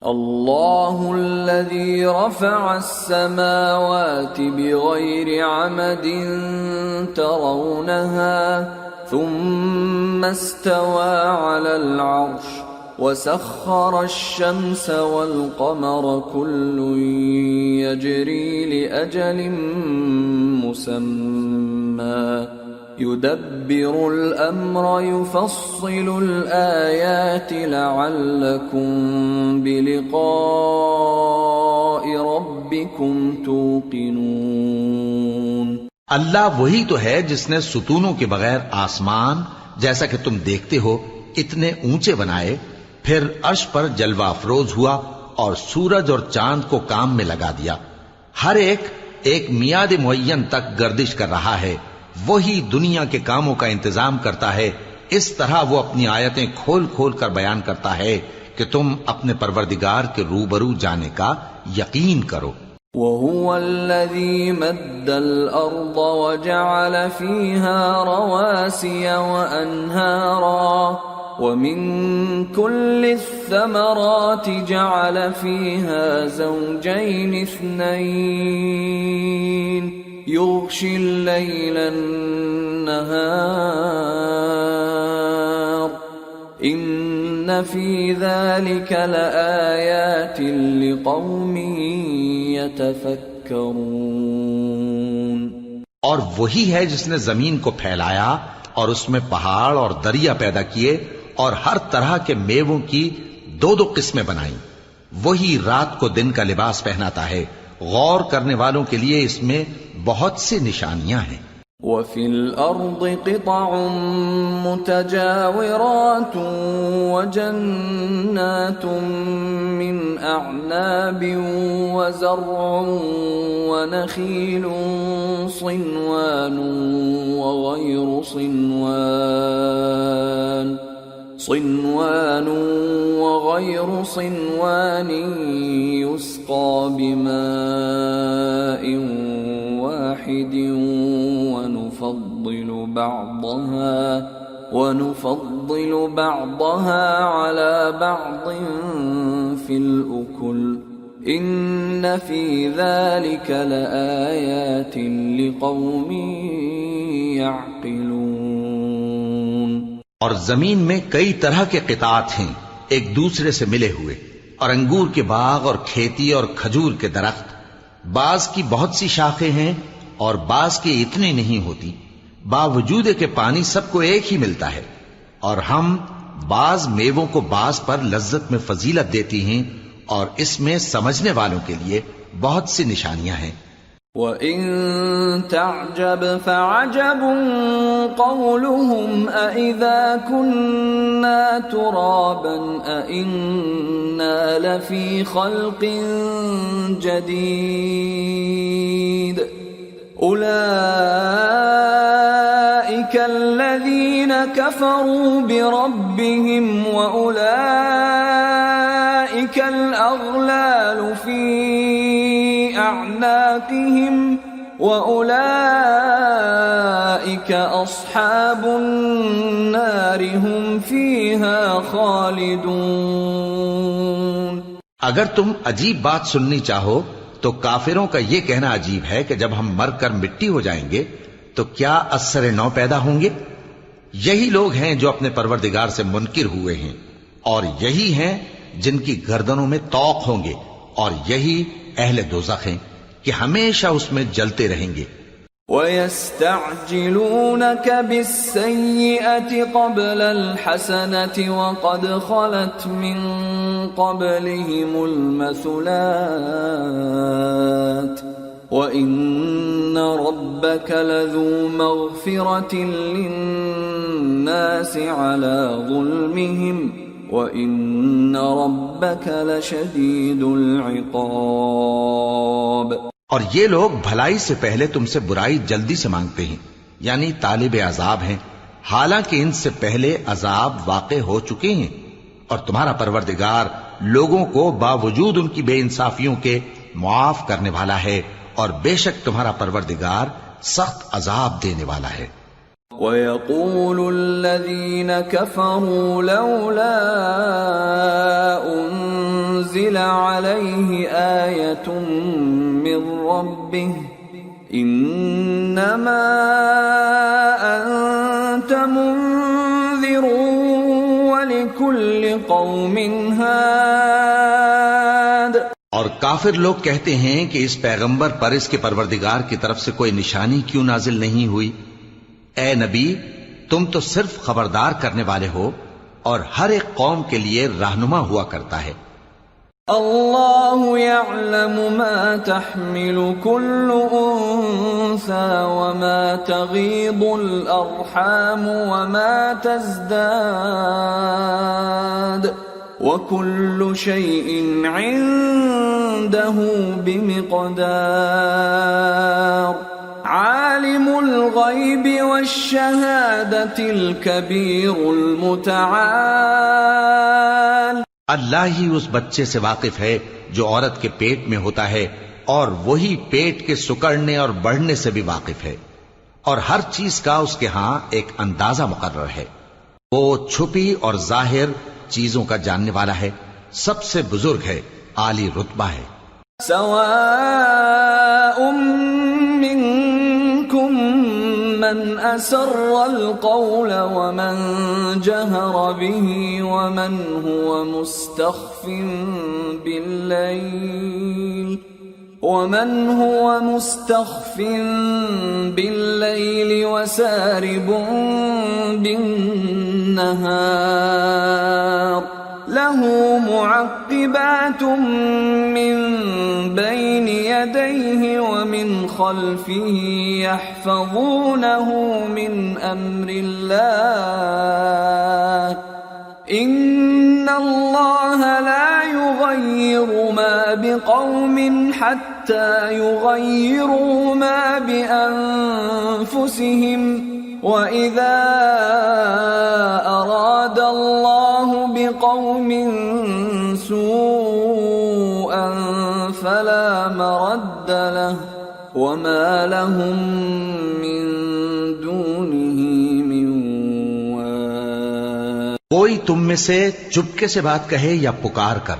اللہ الذی رفع السماوات بغیر عمد ترونها ثم استوى على العرش وسخر الشمس والقمر كل يجري لأجل مسمى يدبر الأمر يفصل الآيات لعلكم بلقاء ربكم توقنون۔ اللہ وہی تو ہے جس نے ستونوں کے بغیر آسمان جیسا کہ تم دیکھتے ہو اتنے اونچے بنائے، پھر عرش پر جلوہ افروز ہوا اور سورج اور چاند کو کام میں لگا دیا، ہر ایک میعاد معین تک گردش کر رہا ہے، وہی دنیا کے کاموں کا انتظام کرتا ہے، اس طرح وہ اپنی آیتیں کھول کھول کر بیان کرتا ہے کہ تم اپنے پروردگار کے روبرو جانے کا یقین کرو۔ وَهُوَ الَّذِي مَدَّ الْأَرْضَ وَجَعَلَ فِيهَا رَوَاسِيَ وَأَنْهَارًا وَمِن كُلِّ الثَّمَرَاتِ جَعَلَ فِيهَا زَوْجَيْنِ اثْنَيْنِ يُغْشِي اللَّيْلَ النَّهَارَ إِنَّ فِي ذَلِكَ لَآيَاتٍ لِقَوْمٍ يَتَفَكَّرُونَ۔ اور وہی ہے جس نے زمین کو پھیلایا اور اس میں پہاڑ اور دریا پیدا کیے اور ہر طرح کے میووں کی دو دو قسمیں بنائیں، وہی رات کو دن کا لباس پہناتا ہے، غور کرنے والوں کے لیے اس میں بہت سی نشانیاں ہیں۔ وَفِي الْأَرْضِ قِطَعٌ مُتَجَاوِرَاتٌ وَجَنَّاتٌ مِّنْ أَعْنَابٍ وَزَرْعٌ وَنَخِيلٌ صِنْوَانٌ وَغَيْرُ صِنْوَانٍ يُسْقَى بِمَاءٍ واحد ونفضل بعضها على بعض في الأكل إن في ذلك لآيات لقوم يعقلون۔ اور زمین میں کئی طرح کے قطعات ہیں ایک دوسرے سے ملے ہوئے، اور انگور کے باغ اور کھیتی اور کھجور کے درخت، بعض کی بہت سی شاخیں ہیں اور بعض کی اتنی نہیں ہوتی، باوجود کہ پانی سب کو ایک ہی ملتا ہے، اور ہم بعض میووں کو بعض پر لذت میں فضیلت دیتی ہیں، اور اس میں سمجھنے والوں کے لیے بہت سی نشانیاں ہیں۔ وَإِن تَعْجَبْ فَعَجَبٌ قَوْلُهُمْ أَإِذَا كُنَّا تُرَابًا أَإِنَّا لَفِي خَلْقٍ جَدِيدٍ أُولَئِكَ الَّذِينَ كَفَرُوا بِرَبِّهِمْ وَأُولَئِكَ الْأَغْلَالُ فِي أَعْنَاقِهِمْ وَأُولَئِكَ أَصْحَابُ النَّارِ هُمْ فِيهَا خَالِدُونَ۔ اگر تم عجیب بات سننی چاہو تو کافروں کا یہ کہنا عجیب ہے کہ جب ہم مر کر مٹی ہو جائیں گے تو کیا اثر نو پیدا ہوں گے؟ یہی لوگ ہیں جو اپنے پروردگار سے منکر ہوئے ہیں، اور یہی ہیں جن کی گردنوں میں طوق ہوں گے، اور یہی اہل دوزخ ہیں کہ ہمیشہ اس میں جلتے رہیں گے۔ وَيَسْتَعْجِلُونَكَ بِالسَّيِّئَةِ قَبْلَ الْحَسَنَةِ وَقَدْ خَلَتْ مِنْ قَبْلِهِمُ الْمَثُلَاتُ وَإِنَّ رَبَّكَ لَذُو مَغْفِرَةٍ لِلنَّاسِ عَلَى ظُلْمِهِمْ وَإِنَّ رَبَّكَ لَشَدِيدُ الْعِقَابِ۔ اور یہ لوگ بھلائی سے پہلے تم سے برائی جلدی سے مانگتے ہیں، یعنی طالب عذاب ہیں، حالانکہ ان سے پہلے عذاب واقع ہو چکے ہیں، اور تمہارا پروردگار لوگوں کو باوجود ان کی بے انصافیوں کے معاف کرنے والا ہے، اور بے شک تمہارا پروردگار سخت عذاب دینے والا ہے۔ وَيَقُولُ الَّذِينَ كَفَرُوا لَوْلَا أُنزِلَ عَلَيْهِ آيَةٌ مِّن رَّبِّهِ إِنَّمَا أَنتَ بقوم هاد اور کافر لوگ کہتے ہیں کہ اس پیغمبر پر اس کے پروردگار کی طرف سے کوئی نشانی کیوں نازل نہیں ہوئی؟ اے نبی، تم تو صرف خبردار کرنے والے ہو اور ہر ایک قوم کے لیے رہنما ہوا کرتا ہے۔ اللہ يعلم ما تحمل كل انثى وما تغيض الارحام وما تزداد وكل شيء عنده بمقدار عالم الغيب والشهادة الكبير المتعال۔ اللہ ہی اس بچے سے واقف ہے جو عورت کے پیٹ میں ہوتا ہے، اور وہی پیٹ کے سکڑنے اور بڑھنے سے بھی واقف ہے، اور ہر چیز کا اس کے ہاں ایک اندازہ مقرر ہے۔ وہ چھپی اور ظاہر چیزوں کا جاننے والا ہے، سب سے بزرگ ہے، عالی رتبہ ہے۔ سواء منكم من أسر القول ومن جهر به ومن هو مستخف بالليل وسارب بالنهار له معقبات من بين يديه ومن خلفه يحفظونه من أمر الله إن الله لا يغير ما بقوم حتى يغيروا ما بأنفسهم وَإِذَا أَرَادَ اللَّهُ بِقَوْمٍ سُوءًا فَلَا مَرَدَّ لَهُ وَمَا لَهُم مِّن دُونِهِ مِن وَالٍ۔ کوئی تم میں سے چپکے سے بات کہے یا پکار کر،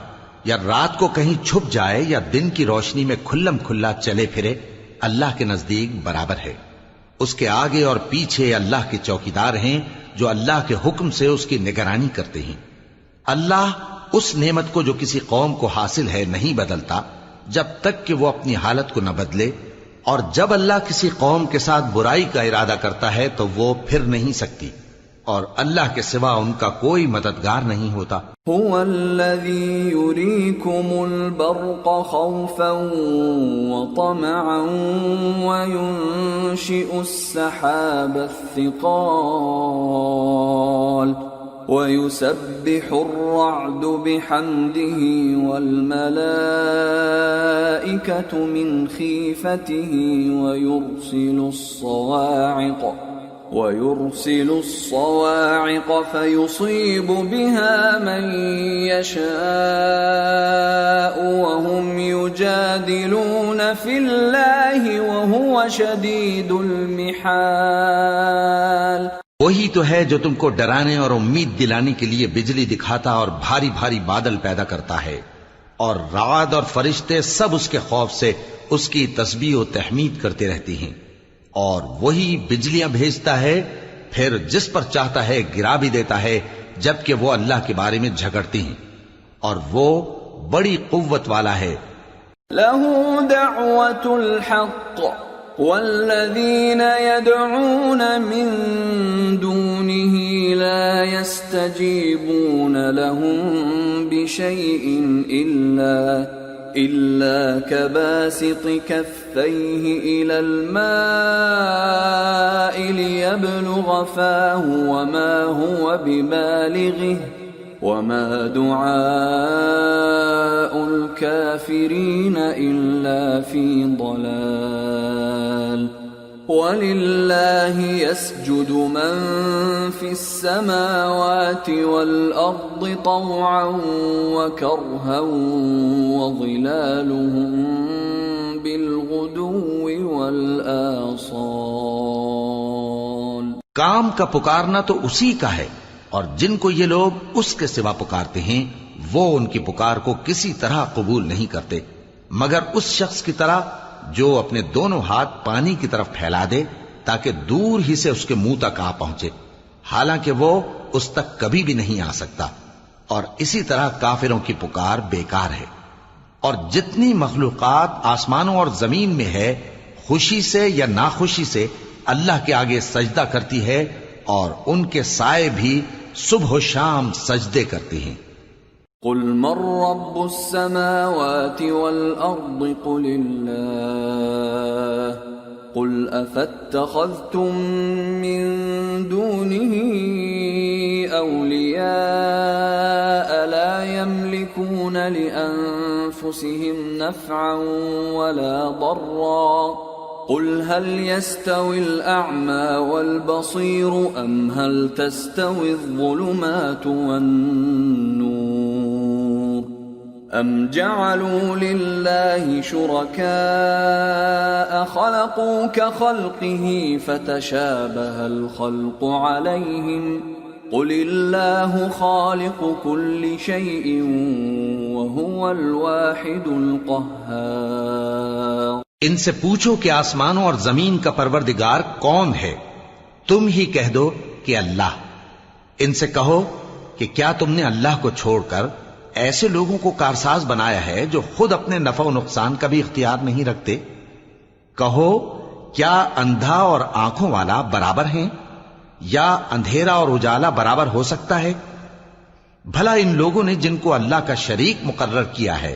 یا رات کو کہیں چھپ جائے یا دن کی روشنی میں کھلم کھلا چلے پھرے، اللہ کے نزدیک برابر ہے۔ اس کے آگے اور پیچھے اللہ کے چوکیدار ہیں جو اللہ کے حکم سے اس کی نگرانی کرتے ہیں۔ اللہ اس نعمت کو جو کسی قوم کو حاصل ہے نہیں بدلتا جب تک کہ وہ اپنی حالت کو نہ بدلے، اور جب اللہ کسی قوم کے ساتھ برائی کا ارادہ کرتا ہے تو وہ پھر نہیں سکتی، اور اللہ کے سوا ان کا کوئی مددگار نہیں ہوتا۔ هو الذي يريكم البرق خوفا وطمعا وينشئ السحاب الثقال ويسبح الرعد بحمده والملائكة من خيفته ويرسل الصواعق فيصيب بها من يشاء وهم يجادلون في الله وهو شديد المحال۔ وہی تو ہے جو تم کو ڈرانے اور امید دلانے کے لیے بجلی دکھاتا اور بھاری بھاری بادل پیدا کرتا ہے، اور رعد اور فرشتے سب اس کے خوف سے اس کی تسبیح و تحمید کرتے رہتی ہیں، اور وہی بجلیاں بھیجتا ہے، پھر جس پر چاہتا ہے گرا بھی دیتا ہے، جبکہ وہ اللہ کے بارے میں جھگڑتی ہیں، اور وہ بڑی قوت والا ہے۔ لَهُ دَعْوَةُ الْحَقِّ وَالَّذِينَ يَدْعُونَ مِن دُونِهِ لَا يَسْتَجِيبُونَ لَهُم بِشَيْءٍ إِلَّا كَبَاسِطِ كَفَّيْهِ إِلَى الْمَاءِ لِيَبْلُغَ فَاهُ وَمَا هُوَ بِبَالِغِهِ وَمَا دُعَاءُ الْكَافِرِينَ إِلَّا فِي ضَلَالٍ۔ وَلِلَّهِ يَسْجُدُ مَن فِي السَّمَاوَاتِ وَالْأَرْضِ طَوْعًا وَكَرْهًا وَظِلَالُهُم بِالْغُدُوِّ وَالْآصَالِ۔ کام کا پکارنا تو اسی کا ہے، اور جن کو یہ لوگ اس کے سوا پکارتے ہیں وہ ان کی پکار کو کسی طرح قبول نہیں کرتے مگر اس شخص کی طرح جو اپنے دونوں ہاتھ پانی کی طرف پھیلا دے تاکہ دور ہی سے اس کے منہ تک آ پہنچے، حالانکہ وہ اس تک کبھی بھی نہیں آ سکتا، اور اسی طرح کافروں کی پکار بیکار ہے. اور جتنی مخلوقات آسمانوں اور زمین میں ہے خوشی سے یا ناخوشی سے اللہ کے آگے سجدہ کرتی ہے، اور ان کے سائے بھی صبح و شام سجدے کرتے ہیں. قل من رب السماوات والأرض قل الله قل أفاتخذتم من دونه أولياء لا يملكون لأنفسهم نفعا ولا ضرا قل هل يستوي الأعمى والبصير أم هل تستوي الظلمات والنور أم جعلوا لله شركاء خلقوا كخلقه فتشابه الخلق عليهم قل الله خالق كل شيء وهو الواحد القهار. ان سے پوچھو کہ آسمانوں اور زمین کا پروردگار کون ہے؟ تم ہی کہہ دو کہ اللہ. ان سے کہو کہ کیا تم نے اللہ کو چھوڑ کر ایسے لوگوں کو کارساز بنایا ہے جو خود اپنے نفع و نقصان کا بھی اختیار نہیں رکھتے؟ کہو کیا اندھا اور آنکھوں والا برابر ہیں، یا اندھیرا اور اجالا برابر ہو سکتا ہے؟ بھلا ان لوگوں نے جن کو اللہ کا شریک مقرر کیا ہے،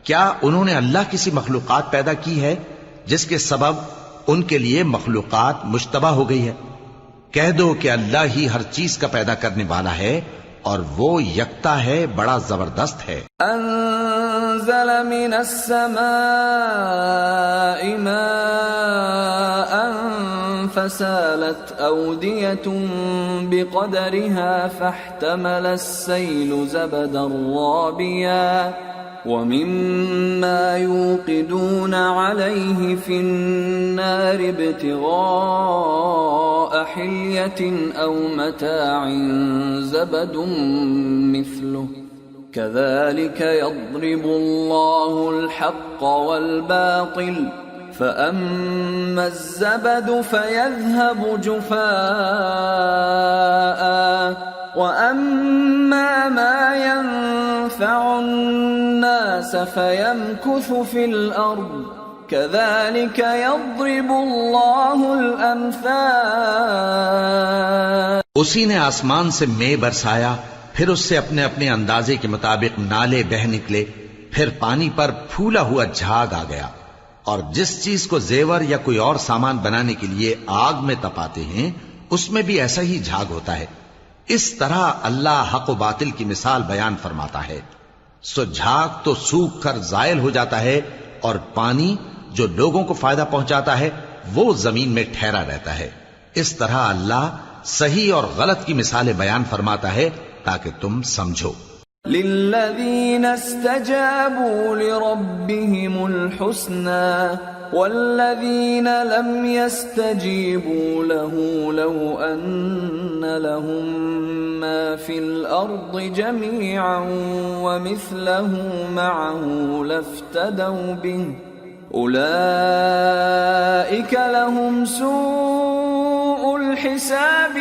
کیا انہوں نے اللہ کسی مخلوقات پیدا کی ہے جس کے سبب ان کے لیے مخلوقات مشتبہ ہو گئی ہے؟ کہہ دو کہ اللہ ہی ہر چیز کا پیدا کرنے والا ہے، اور وہ یکتا ہے، بڑا زبردست ہے. انزل من السماء ماء فسالت أودية بقدرها فاحتمل السيل زبدا رابيا ومما يوقدون عليه في النار ابتغاء حلية أو متاع زبد مثله كذلك يضرب الله الحق والباطل فأما الزبد فيذهب جفاء وأما ما ينفع الناس فيمكث في الأرض كذلك يضرب الله الأمثال. اسی نے آسمان سے مے برسایا، پھر اس سے اپنے اپنے اندازے کے مطابق نالے بہہ نکلے، پھر پانی پر پھولا ہوا جھاگ آ گیا. اور جس چیز کو زیور یا کوئی اور سامان بنانے کے لیے آگ میں تپاتے ہیں اس میں بھی ایسا ہی جھاگ ہوتا ہے. اس طرح اللہ حق و باطل کی مثال بیان فرماتا ہے. سو جھاگ تو سوکھ کر زائل ہو جاتا ہے، اور پانی جو لوگوں کو فائدہ پہنچاتا ہے وہ زمین میں ٹھہرا رہتا ہے. اس طرح اللہ صحیح اور غلط کی مثالیں بیان فرماتا ہے تاکہ تم سمجھو. للذين استجابوا لربهم الحسنى والذين لم يستجيبوا له لو أن لهم ما في الأرض جميعا ومثله معه لافتدوا به أولئك لهم سوء الحساب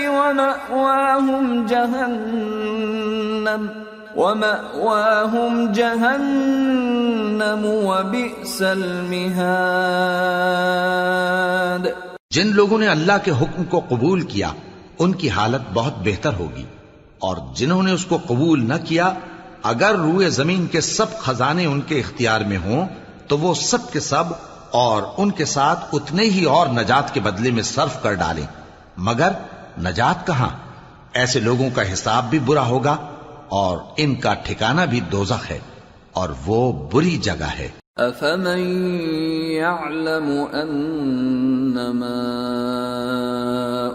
ومأواهم جهنم وبئس المہاد. جن لوگوں نے اللہ کے حکم کو قبول کیا ان کی حالت بہت بہتر ہوگی، اور جنہوں نے اس کو قبول نہ کیا اگر روئے زمین کے سب خزانے ان کے اختیار میں ہوں تو وہ سب کے سب اور ان کے ساتھ اتنے ہی اور نجات کے بدلے میں صرف کر ڈالیں، مگر نجات کہاں؟ ایسے لوگوں کا حساب بھی برا ہوگا اور ان کا ٹھکانہ بھی دوزخ ہے، اور وہ بری جگہ ہے. افمن يعلم انما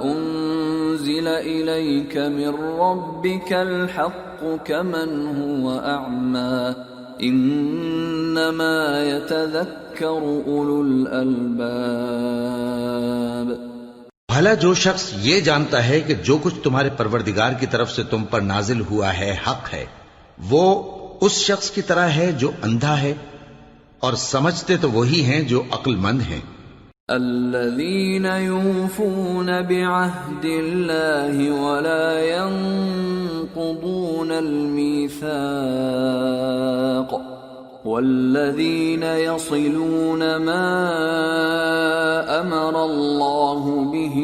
انزل اليك من ربك الحق كمن هو اعمى انما يتذكر اولو الالباب. بھلا جو شخص یہ جانتا ہے کہ جو کچھ تمہارے پروردگار کی طرف سے تم پر نازل ہوا ہے حق ہے، وہ اس شخص کی طرح ہے جو اندھا ہے، اور سمجھتے تو وہی ہیں جو عقل مند ہیں. الذين يوفون بعهد الله ولا ينقضون ينقضون الميثاق والذين يصلون ما أمر الله به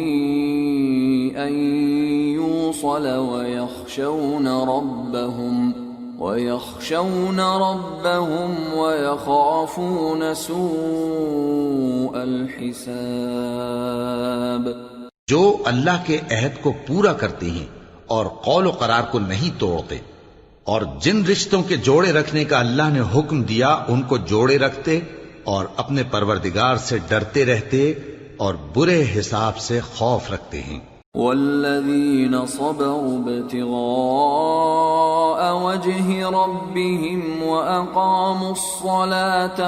أن يوصل ويخشون ربهم ويخافون سوء الحساب. جو اللہ کے عہد کو پورا کرتے ہیں اور قول و قرار کو نہیں توڑتے، اور جن رشتوں کے جوڑے رکھنے کا اللہ نے حکم دیا ان کو جوڑے رکھتے اور اپنے پروردگار سے ڈرتے رہتے اور برے حساب سے خوف رکھتے ہیں. والذین صبروا ابتغاء وجه ربهم وأقاموا الصلاة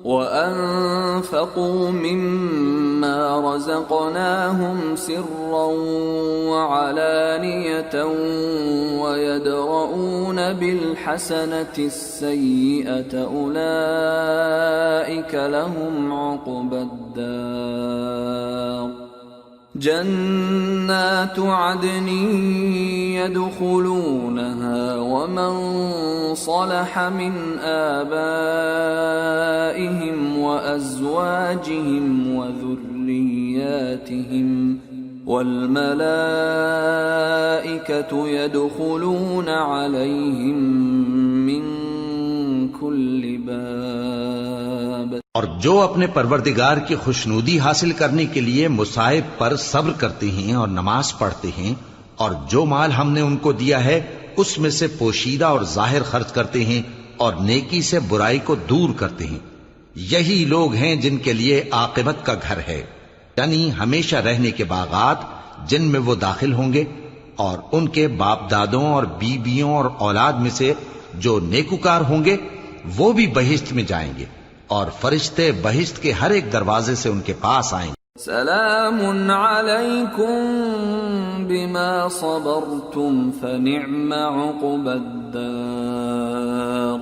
وأنفقوا مما رزقناهم سرا وعلانية ويدرؤون بالحسنة السيئة أولئك لهم عقبى الدار. جنات عدن يدخلونها ومن صلح من آبائهم وأزواجهم وذرياتهم والملائكة يدخلون عليهم من كل باب. اور جو اپنے پروردگار کی خوشنودی حاصل کرنے کے لیے مصائب پر صبر کرتے ہیں اور نماز پڑھتے ہیں اور جو مال ہم نے ان کو دیا ہے اس میں سے پوشیدہ اور ظاہر خرچ کرتے ہیں اور نیکی سے برائی کو دور کرتے ہیں، یہی لوگ ہیں جن کے لیے عاقبت کا گھر ہے، یعنی ہمیشہ رہنے کے باغات جن میں وہ داخل ہوں گے، اور ان کے باپ دادوں اور بیویوں اور اولاد میں سے جو نیکوکار ہوں گے وہ بھی بہشت میں جائیں گے، اور فرشتے بہشت کے ہر ایک دروازے سے ان کے پاس آئیں گے. سلام علیکم بما صبرتم فنعم عقبى الدار.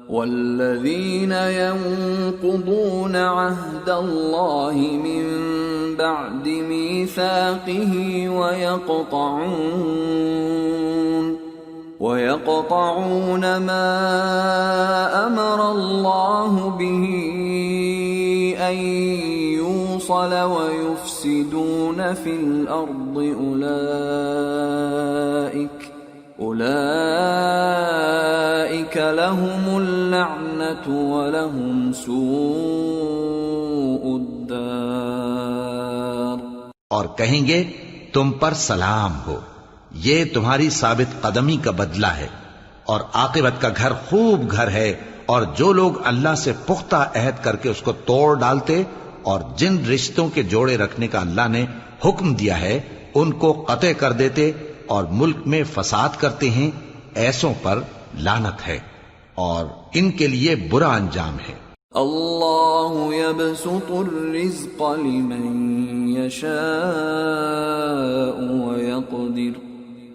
والذین ينقضون عهد الله من بعد ميثاقه ويقطعون ما أمر الله به أن يوصل ويفسدون في الأرض أولئك لهم اللعنة ولهم سوء الدار. اور کہیں گے تم پر سلام ہو، یہ تمہاری ثابت قدمی کا بدلہ ہے، اور عاقبت کا گھر خوب گھر ہے. اور جو لوگ اللہ سے پختہ عہد کر کے اس کو توڑ ڈالتے اور جن رشتوں کے جوڑے رکھنے کا اللہ نے حکم دیا ہے ان کو قطع کر دیتے اور ملک میں فساد کرتے ہیں، ایسوں پر لعنت ہے اور ان کے لیے برا انجام ہے. اللہ يبسط الرزق لمن يشاء ويقدر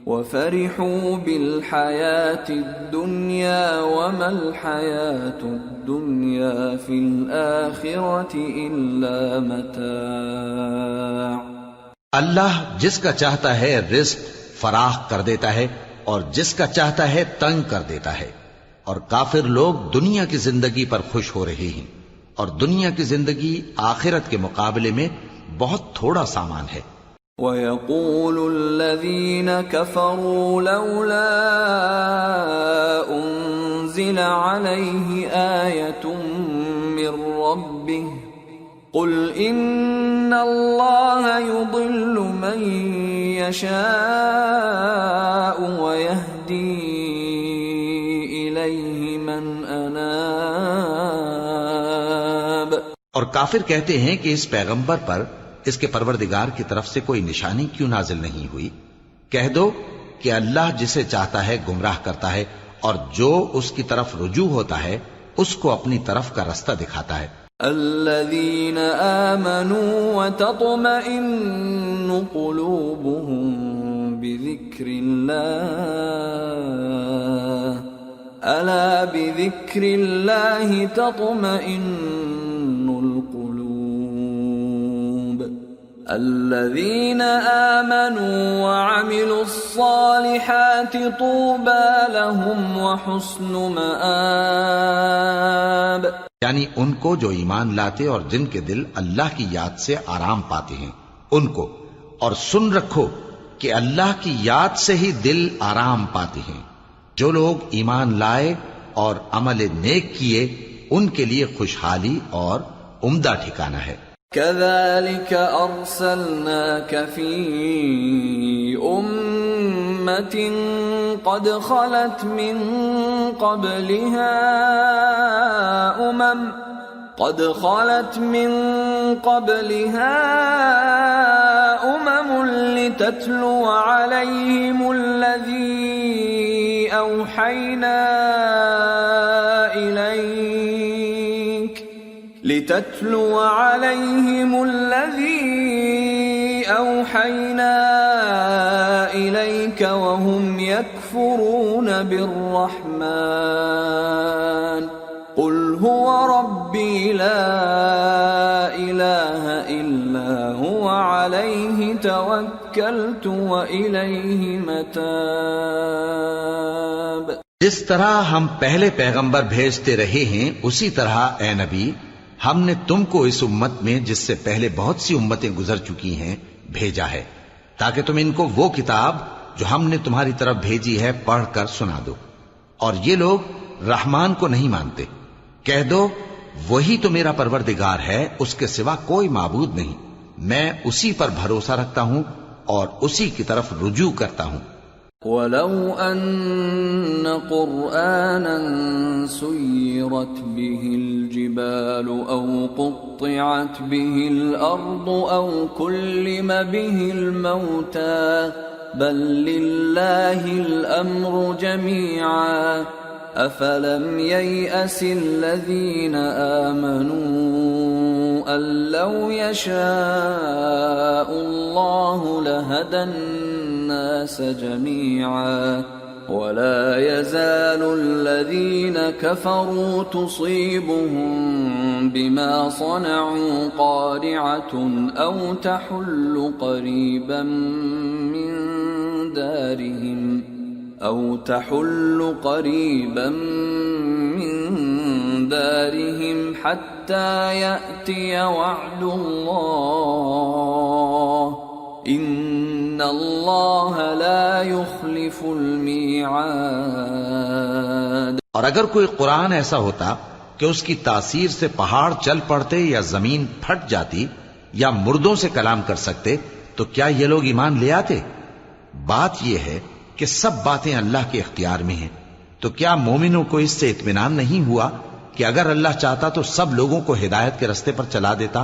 وفرحوا بالحياة الدنيا وما الحياة الدنيا في الآخرة إلا متاع. اللہ جس کا چاہتا ہے رزق فراخ کر دیتا ہے اور جس کا چاہتا ہے تنگ کر دیتا ہے، اور کافر لوگ دنیا کی زندگی پر خوش ہو رہے ہیں، اور دنیا کی زندگی آخرت کے مقابلے میں بہت تھوڑا سامان ہے. وَيَقُولُ الَّذِينَ كَفَرُوا لَوْلَا أُنزِلَ عَلَيْهِ آيَةٌ مِّن رَّبِّهِ قُلْ إِنَّ اللَّهَ يُضِلُّ مَن يَشَاءُ وَيَهْدِي إِلَيْهِ مَنْ أَنَابَ. اور کافر کہتے ہیں کہ اس پیغمبر پر اس کے پروردگار کی طرف سے کوئی نشانی کیوں نازل نہیں ہوئی؟ کہہ دو کہ اللہ جسے چاہتا ہے گمراہ کرتا ہے، اور جو اس کی طرف رجوع ہوتا ہے اس کو اپنی طرف کا رستہ دکھاتا ہے. الذين آمنوا وتطمئن قلوبهم بذكر الله ألا بذكر الله تطمئن القلوب الذين آمنوا وعملوا الصالحات طوبى لهم وحسن مآب، یعنی ان کو جو ایمان لاتے اور جن کے دل اللہ کی یاد سے آرام پاتے ہیں ان کو، اور سن رکھو کہ اللہ کی یاد سے ہی دل آرام پاتے ہیں۔ جو لوگ ایمان لائے اور عمل نیک کیے ان کے لیے خوشحالی اور عمدہ ٹھکانہ ہے۔ كذلك أرسلناك في أمة قد خلت من قبلها أمم لتتلو عليهم الذي أوحينا إليك وهم يكفرون بالرحمن قل هو ربي لا إله إلا هو عليه توكلت وإليه متاب۔ جس طرح ہم پہلے پیغمبر بھیجتے رہے ہیں اسی طرح اے نبی ہم نے تم کو اس امت میں جس سے پہلے بہت سی امتیں گزر چکی ہیں بھیجا ہے تاکہ تم ان کو وہ کتاب جو ہم نے تمہاری طرف بھیجی ہے پڑھ کر سنا دو، اور یہ لوگ رحمان کو نہیں مانتے۔ کہہ دو وہی تو میرا پروردگار ہے، اس کے سوا کوئی معبود نہیں، میں اسی پر بھروسہ رکھتا ہوں اور اسی کی طرف رجوع کرتا ہوں۔ وَلَوْ أَنَّ قُرْآنًا سُيِّرَتْ بِهِ الْجِبَالُ أَوْ قُطِّعَتْ بِهِ الْأَرْضُ أَوْ كُلِّمَ بِهِ الْمَوْتَى بَل لِّلَّهِ الْأَمْرُ جَمِيعًا أَفَلَمْ يَيْأَسِ الَّذِينَ آمَنُوا أَن لَّوْ يَشَاءُ اللَّهُ لَهَدَى النَّاسَ جَمِيعًا وَلَا يَزَالُ الَّذِينَ كَفَرُوا تُصِيبُهُم بِمَا صَنَعُوا قَارِعَةٌ أَوْ تَحُلُّ قَرِيبًا من دارهم حتى يأتي وعد الله إن الله لا يخلف الميعاد۔ اور اگر کوئی قرآن ایسا ہوتا کہ اس کی تاثیر سے پہاڑ چل پڑتے یا زمین پھٹ جاتی یا مردوں سے کلام کر سکتے تو کیا یہ لوگ ایمان لے آتے؟ بات یہ ہے کہ سب باتیں اللہ کے اختیار میں ہیں، تو کیا مومنوں کو اس سے اطمینان نہیں ہوا کہ اگر اللہ چاہتا تو سب لوگوں کو ہدایت کے رستے پر چلا دیتا؟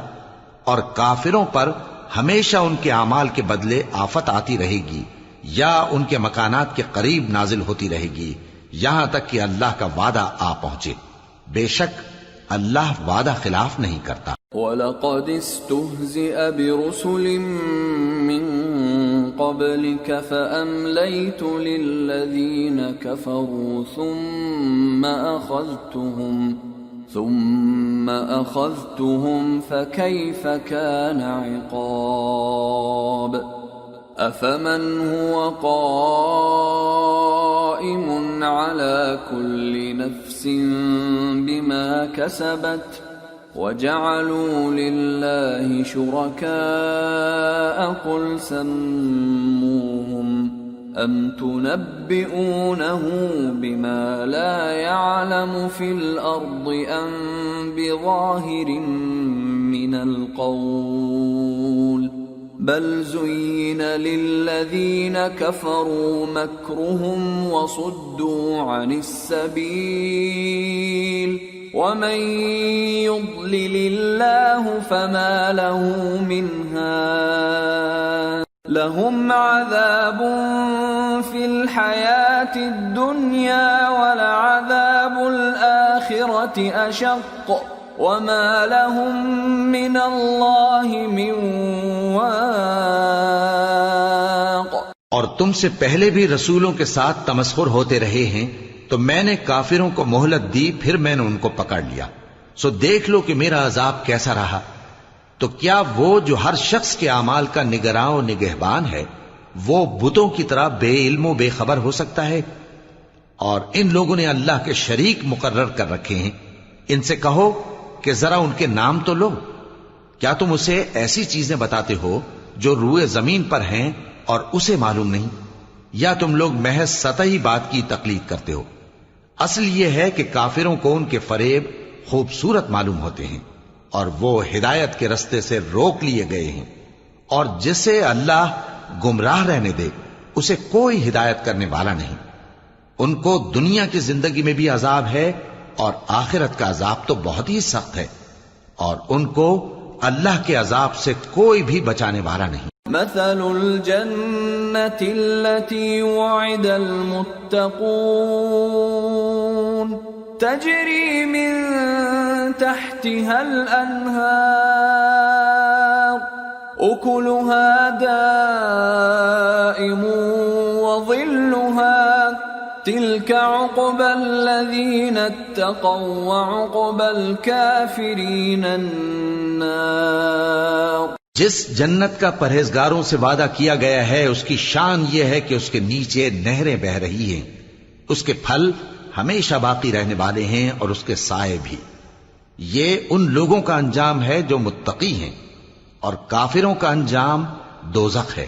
اور کافروں پر ہمیشہ ان کے اعمال کے بدلے آفت آتی رہے گی یا ان کے مکانات کے قریب نازل ہوتی رہے گی یہاں تک کہ اللہ کا وعدہ آ پہنچے۔ بے شک اللہ وعدہ خلاف نہیں کرتا۔ وَلَقَدِ اسْتُهْزِئَ بِرُسُلٍ مِّن قَبْلِكَ فَأَمْلَيْتُ لِلَّذِينَ كَفَرُوا ثُمَّ أَخَذْتُهُمْ فَكَيْفَ كَانَ عِقَابِ أَفَمَنْ هُوَ قَائِمٌ عَلَى كُلِّ نَفْسٍ بِمَا كَسَبَتْ وَجَعَلُوا لِلَّهِ شُرَكَاءَ قُلْ سَمُّوهُمْ أَمْ تُنَبِّئُونَهُ بِمَا لَا يَعْلَمُ فِي الْأَرْضِ أَمْ بِظَاهِرٍ مِّنَ الْقَوْلِ بَلْ زُيِّنَ لِلَّذِينَ كَفَرُوا مَكْرُهُمْ وَصُدُّوا عَنِ السَّبِيلِ وَمَن يُضْلِلِ اللَّهُ فَمَا لَهُ مِنْ هَادٍ لَهُمْ عَذَابٌ فِي الْحَيَاةِ الدُّنْيَا وَلَعَذَابُ الْآخِرَةِ أَشَقُّ وَمَا لَهُم مِّنَ اللَّهِ مِن وَاقٍ۔ اور تم سے پہلے بھی رسولوں کے ساتھ تمسخر ہوتے رہے ہیں تو میں نے کافروں کو مہلت دی، پھر میں نے ان کو پکڑ لیا، سو دیکھ لو کہ میرا عذاب کیسا رہا۔ تو کیا وہ جو ہر شخص کے اعمال کا نگراں و نگہبان ہے وہ بتوں کی طرح بے علم و بے خبر ہو سکتا ہے؟ اور ان لوگوں نے اللہ کے شریک مقرر کر رکھے ہیں. ان سے کہو کہ ذرا ان کے نام تو لو. کیا تم اسے ایسی چیزیں بتاتے ہو جو روئے زمین پر ہیں اور اسے معلوم نہیں؟ یا تم لوگ محض سطحی بات کی تقلید کرتے ہو؟ اصل یہ ہے کہ کافروں کو ان کے فریب خوبصورت معلوم ہوتے ہیں اور وہ ہدایت کے رستے سے روک لیے گئے ہیں، اور جسے اللہ گمراہ رہنے دے اسے کوئی ہدایت کرنے والا نہیں. ان کو دنیا کی زندگی میں بھی عذاب ہے اور آخرت کا عذاب تو بہت ہی سخت ہے، اور ان کو اللہ کے عذاب سے کوئی بھی بچانے والا نہیں. مثل الجنة التي وعد المتقون تجري من تحتها الأنهار أكلها دائم وظلها تلك عقبى الذين اتقوا وعقبى الكافرين النار. جس جنت کا پرہیزگاروں سے وعدہ کیا گیا ہے اس کی شان یہ ہے کہ اس کے نیچے نہریں بہ رہی ہیں، اس کے پھل ہمیشہ باقی رہنے والے ہیں اور اس کے سائے بھی. یہ ان لوگوں کا انجام ہے جو متقی ہیں، اور کافروں کا انجام دوزخ ہے.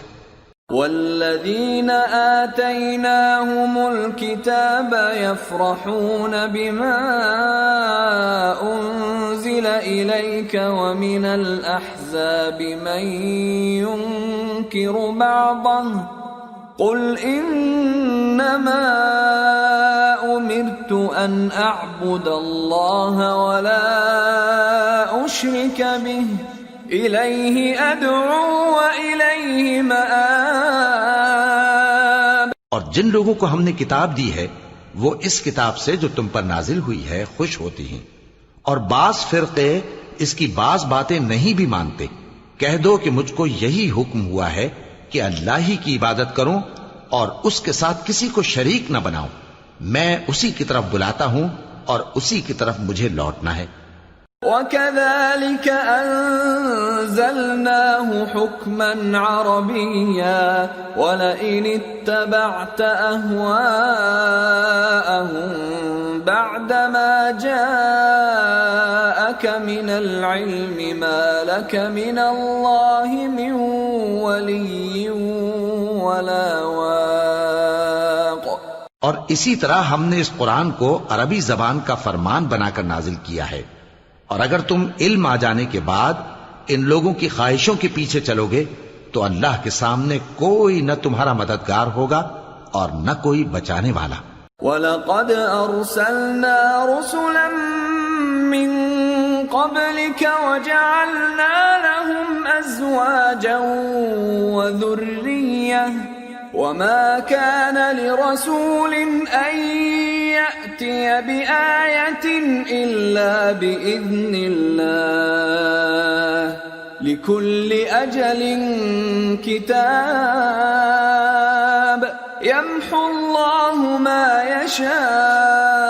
والذين آتيناهم الكتاب يفرحون بما أنزل إليك ومن الأحزاب من ينكر بعضه قل إنما أمرت أن أعبد الله ولا أشرك به إليه أدعو وإليه مآب. اور جن لوگوں کو ہم نے کتاب دی ہے وہ اس کتاب سے جو تم پر نازل ہوئی ہے خوش ہوتی ہیں، اور بعض فرقے اس کی بعض باتیں نہیں بھی مانتے. کہہ دو کہ مجھ کو یہی حکم ہوا ہے کہ اللہ ہی کی عبادت کروں اور اس کے ساتھ کسی کو شریک نہ بناؤں. میں اسی کی طرف بلاتا ہوں اور اسی کی طرف مجھے لوٹنا ہے. وَكَذَلِكَ أَنزَلْنَاهُ حُكْمًا عَرَبِيًّا وَلَئِنِ اتَّبَعْتَ أَهْوَاءَهُمْ بَعْدَمَا جَاءَكَ مِنَ الْعِلْمِ مَا لَكَ مِنَ اللَّهِ مِنْ وَلِيٍّ وَلَا وَاقٍ. اور اسی طرح ہم نے اس قرآن کو عربی زبان کا فرمان بنا کر نازل کیا ہے، اور اگر تم علم آ جانے کے بعد ان لوگوں کی خواہشوں کے پیچھے چلو گے تو اللہ کے سامنے کوئی نہ تمہارا مددگار ہوگا اور نہ کوئی بچانے والا. وَلَقَدْ أَرْسَلْنَا رُسُلًا مِّن قَبْلِكَ وَجَعَلْنَا لَهُمْ أَزْوَاجًا وَذُرِّيَّةً وَمَا كَانَ لِرَسُولٍ أَن يَأْتِيَ بِآيَةٍ إِلَّا بِإِذْنِ اللَّهِ لِكُلِّ أَجَلٍ كِتَابٌ يَمْحُو اللَّهُ مَا يَشَاءُ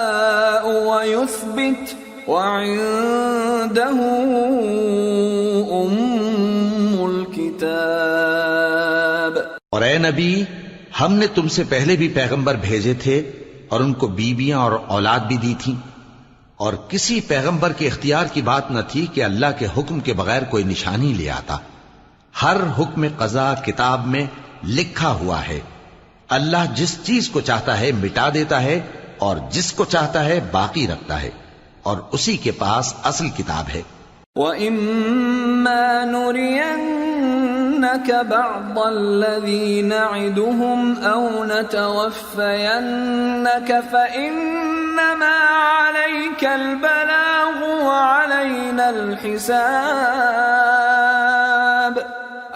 وَيُثْبِتُ وَعِندَهُ أُمُّ الْكِتَابِ. اور اے نبی، ہم نے تم سے پہلے بھی پیغمبر بھیجے تھے اور ان کو بیویاں اور اولاد بھی دی تھی، اور کسی پیغمبر کے اختیار کی بات نہ تھی کہ اللہ کے حکم کے بغیر کوئی نشانی لے آتا. ہر حکم قضا کتاب میں لکھا ہوا ہے. اللہ جس چیز کو چاہتا ہے مٹا دیتا ہے اور جس کو چاہتا ہے باقی رکھتا ہے، اور اسی کے پاس اصل کتاب ہے. وَإِمَّا نُرِيَنَّكَ بَعْضَ الَّذِي نَعِدُهُمْ أَوْ نَتَوَفَّيَنَّكَ فَإِنَّمَا عَلَيْكَ الْبَلَاغُ وَعَلَيْنَا الْحِسَابُ.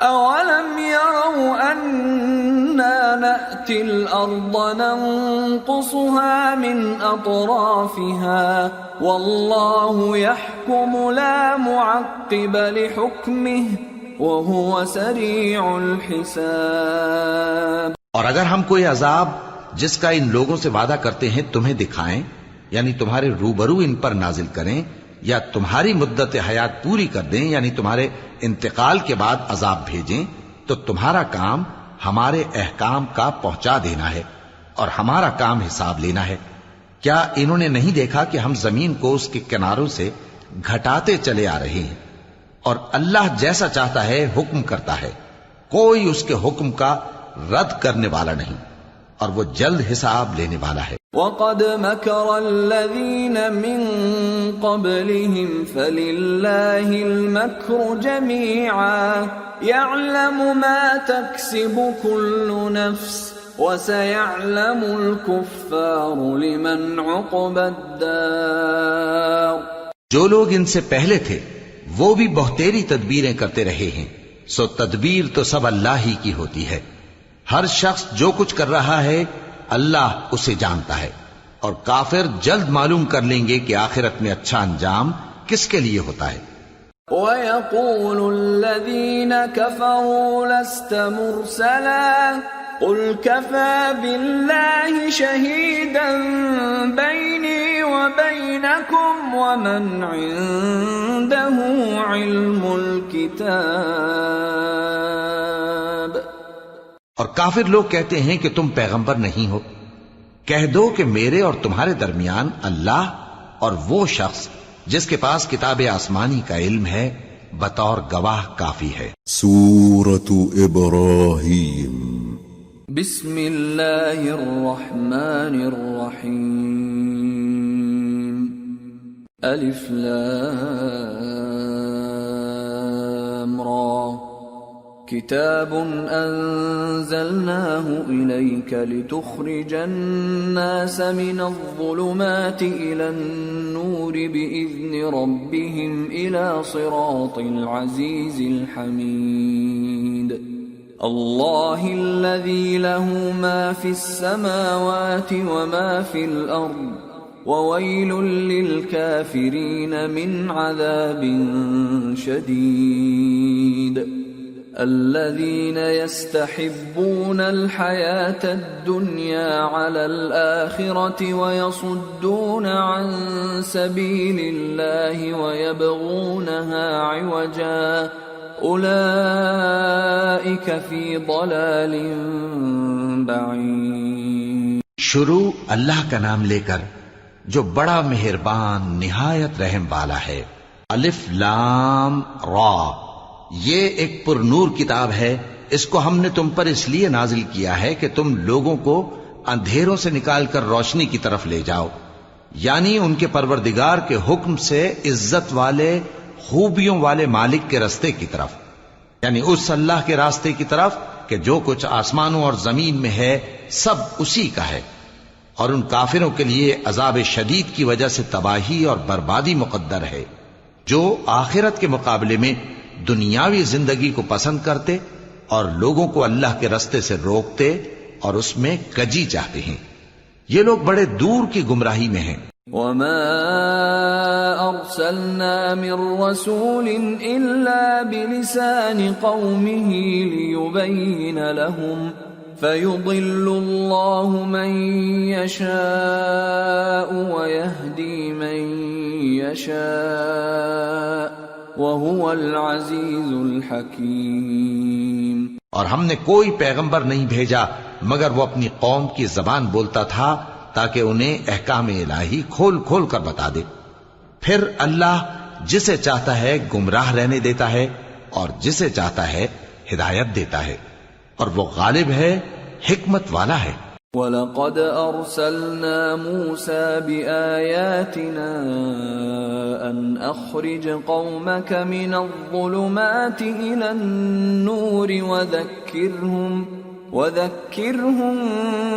أَوَلَمْ يَرَوْا أَنَّا نَأْتِي الْأَرْضَ نَنقُصُهَا مِنْ أَطْرَافِهَا وَاللَّهُ يَحْكُمُ لَا مُعَقِّبَ لِحُكْمِهِ وَهُوَ سَرِيعُ الْحِسَابِ. اور اگر ہم کوئی عذاب جس کا ان لوگوں سے وعدہ کرتے ہیں تمہیں دکھائیں، یعنی تمہارے روبرو ان پر نازل کریں، یا تمہاری مدت حیات پوری کر دیں، یعنی تمہارے انتقال کے بعد عذاب بھیجیں، تو تمہارا کام ہمارے احکام کا پہنچا دینا ہے اور ہمارا کام حساب لینا ہے۔ کیا انہوں نے نہیں دیکھا کہ ہم زمین کو اس کے کناروں سے گھٹاتے چلے آ رہے ہیں، اور اللہ جیسا چاہتا ہے حکم کرتا ہے، کوئی اس کے حکم کا رد کرنے والا نہیں، اور وہ جلد حساب لینے والا ہے۔ وَقَدْ مَكَرَ الَّذِينَ مِن قَبْلِهِمْ فَلِلَّهِ الْمَكْرُ جَمِيعًا يَعْلَمُ مَا تَكْسِبُ كُلُّ نَفْسٍ وَسَيَعْلَمُ الْكُفَّارُ لِمَنْ عُقْبَى الدَّارِ۔ جو لوگ ان سے پہلے تھے وہ بھی بہتیری تدبیریں کرتے رہے ہیں، سو تدبیر تو سب اللہ ہی کی ہوتی ہے۔ ہر شخص جو کچھ کر رہا ہے اللہ اسے جانتا ہے، اور کافر جلد معلوم کر لیں گے کہ آخرت میں اچھا انجام کس کے لیے ہوتا ہے۔ وَيَقُولُ الَّذِينَ كَفَرُوا لَسْتَ مُرْسَلًا قُلْ كَفَى بِاللَّهِ شَهِيدًا بَيْنِي وَبَيْنَكُمْ وَمَنْ عِندَهُ عِلْمُ الْكِتَابِ۔ اور کافر لوگ کہتے ہیں کہ تم پیغمبر نہیں ہو، کہہ دو کہ میرے اور تمہارے درمیان اللہ اور وہ شخص جس کے پاس کتاب آسمانی کا علم ہے بطور گواہ کافی ہے۔ سورة ابراہیم۔ بسم اللہ الرحمن الرحیم۔ الف لام را کتاب انزلناه الیک لتخرج الناس من الظلمات الى النور باذن ربهم الى صراط العزیز الحمید۔ اللہ الذی له ما فی السماوات وما فی الارض وویل للکافرین من عذاب شدید۔ الذين يستحبون الحياة الدنيا على الآخرة ويصدون عن سبيل الله ويبغونها عوجا أولئك في ضلال بعيد۔ شروع اللہ کا نام لے کر جو بڑا مہربان نہایت رحم والا ہے۔ الف لام را، یہ ایک پر نور کتاب ہے، اس کو ہم نے تم پر اس لیے نازل کیا ہے کہ تم لوگوں کو اندھیروں سے نکال کر روشنی کی طرف لے جاؤ، یعنی ان کے پروردگار کے حکم سے عزت والے خوبیوں والے مالک کے راستے کی طرف، یعنی اس اللہ کے راستے کی طرف کہ جو کچھ آسمانوں اور زمین میں ہے سب اسی کا ہے، اور ان کافروں کے لیے عذاب شدید کی وجہ سے تباہی اور بربادی مقدر ہے، جو آخرت کے مقابلے میں دنیاوی زندگی کو پسند کرتے اور لوگوں کو اللہ کے راستے سے روکتے اور اس میں کجی چاہتے ہیں، یہ لوگ بڑے دور کی گمراہی میں ہیں۔ وما ارسلنا من رسول الا بلسان قومه ليبين لهم فيضل الله من يشاء ويهدي من يشاء وَهُوَ الْعَزِيزُ الْحَكِيمُ۔ اور ہم نے کوئی پیغمبر نہیں بھیجا مگر وہ اپنی قوم کی زبان بولتا تھا تاکہ انہیں احکام الہی کھول کھول کر بتا دے، پھر اللہ جسے چاہتا ہے گمراہ رہنے دیتا ہے اور جسے چاہتا ہے ہدایت دیتا ہے، اور وہ غالب ہے، حکمت والا ہے۔ وَلَقَدْ أَرْسَلْنَا مُوسَى بِآيَاتِنَا أَنْ أَخْرِجْ قَوْمَكَ مِنَ الظُّلُمَاتِ إِلَى النُّورِ وَذَكِّرْهُمْ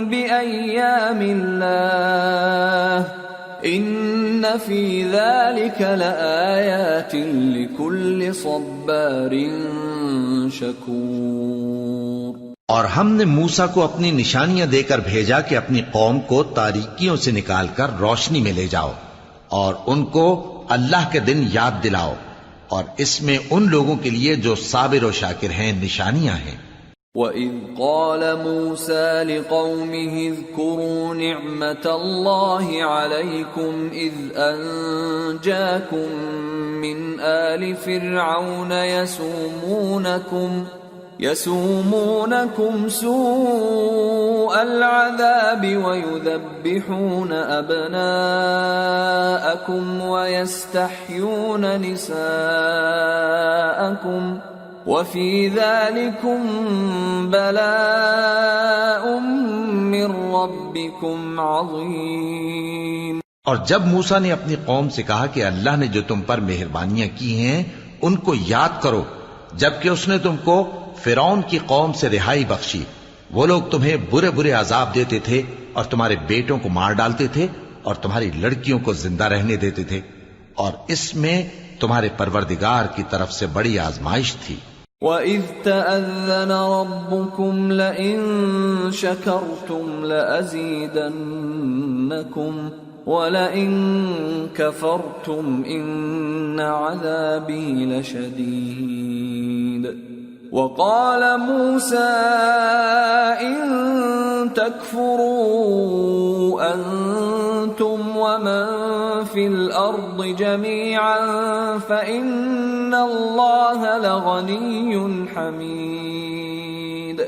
بِأَيَّامِ اللَّهِ إِنَّ فِي ذَلِكَ لَآيَاتٍ لِكُلِّ صَبَّارٍ شَكُورٍ۔ اور ہم نے موسیٰ کو اپنی نشانیاں دے کر بھیجا کہ اپنی قوم کو تاریکیوں سے نکال کر روشنی میں لے جاؤ اور ان کو اللہ کے دن یاد دلاؤ، اور اس میں ان لوگوں کے لیے جو صابر و شاکر ہیں نشانیاں ہیں۔ وَإِذْ قَالَ مُوسَى لِقَوْمِهِ اذْكُرُوا نِعْمَةَ اللَّهِ عَلَيْكُمْ إِذْ أَنْجَاكُمْ مِنْ آلِ فِرْعَوْنَ يَسُومُونَكُمْ سُوءَ الْعَذَابِ وَيُذَبِّحُونَ أَبْنَاءَكُمْ وَيَسْتَحْيُونَ نِسَاءَكُمْ وَفِي ذَلِكُمْ بَلَاءٌ مِّن رَّبِّكُمْ عَظِيمٌ۔ اور جب موسیٰ نے اپنی قوم سے کہا کہ اللہ نے جو تم پر مہربانیاں کی ہیں ان کو یاد کرو، جبکہ اس نے تم کو فرعون کی قوم سے رہائی بخشی، وہ لوگ تمہیں برے برے عذاب دیتے تھے اور تمہارے بیٹوں کو مار ڈالتے تھے اور تمہاری لڑکیوں کو زندہ رہنے دیتے تھے، اور اس میں تمہارے پروردگار کی طرف سے بڑی آزمائش تھی۔ وَإِذْ تَأَذَّنَ رَبُّكُمْ لَئِن شَكَرْتُمْ لَأَزِيدَنَّكُمْ وَلَئِن كَفَرْتُمْ إِنَّ عَذَابِي لَشَدِيدٌ۔ وَقَالَ مُوسَى إِن تَكْفُرُوا أَنتُمْ وَمَن فِي الْأَرْضِ جَمِيعًا فَإِنَّ اللَّهَ لَغَنِيٌّ حَمِيدٌ۔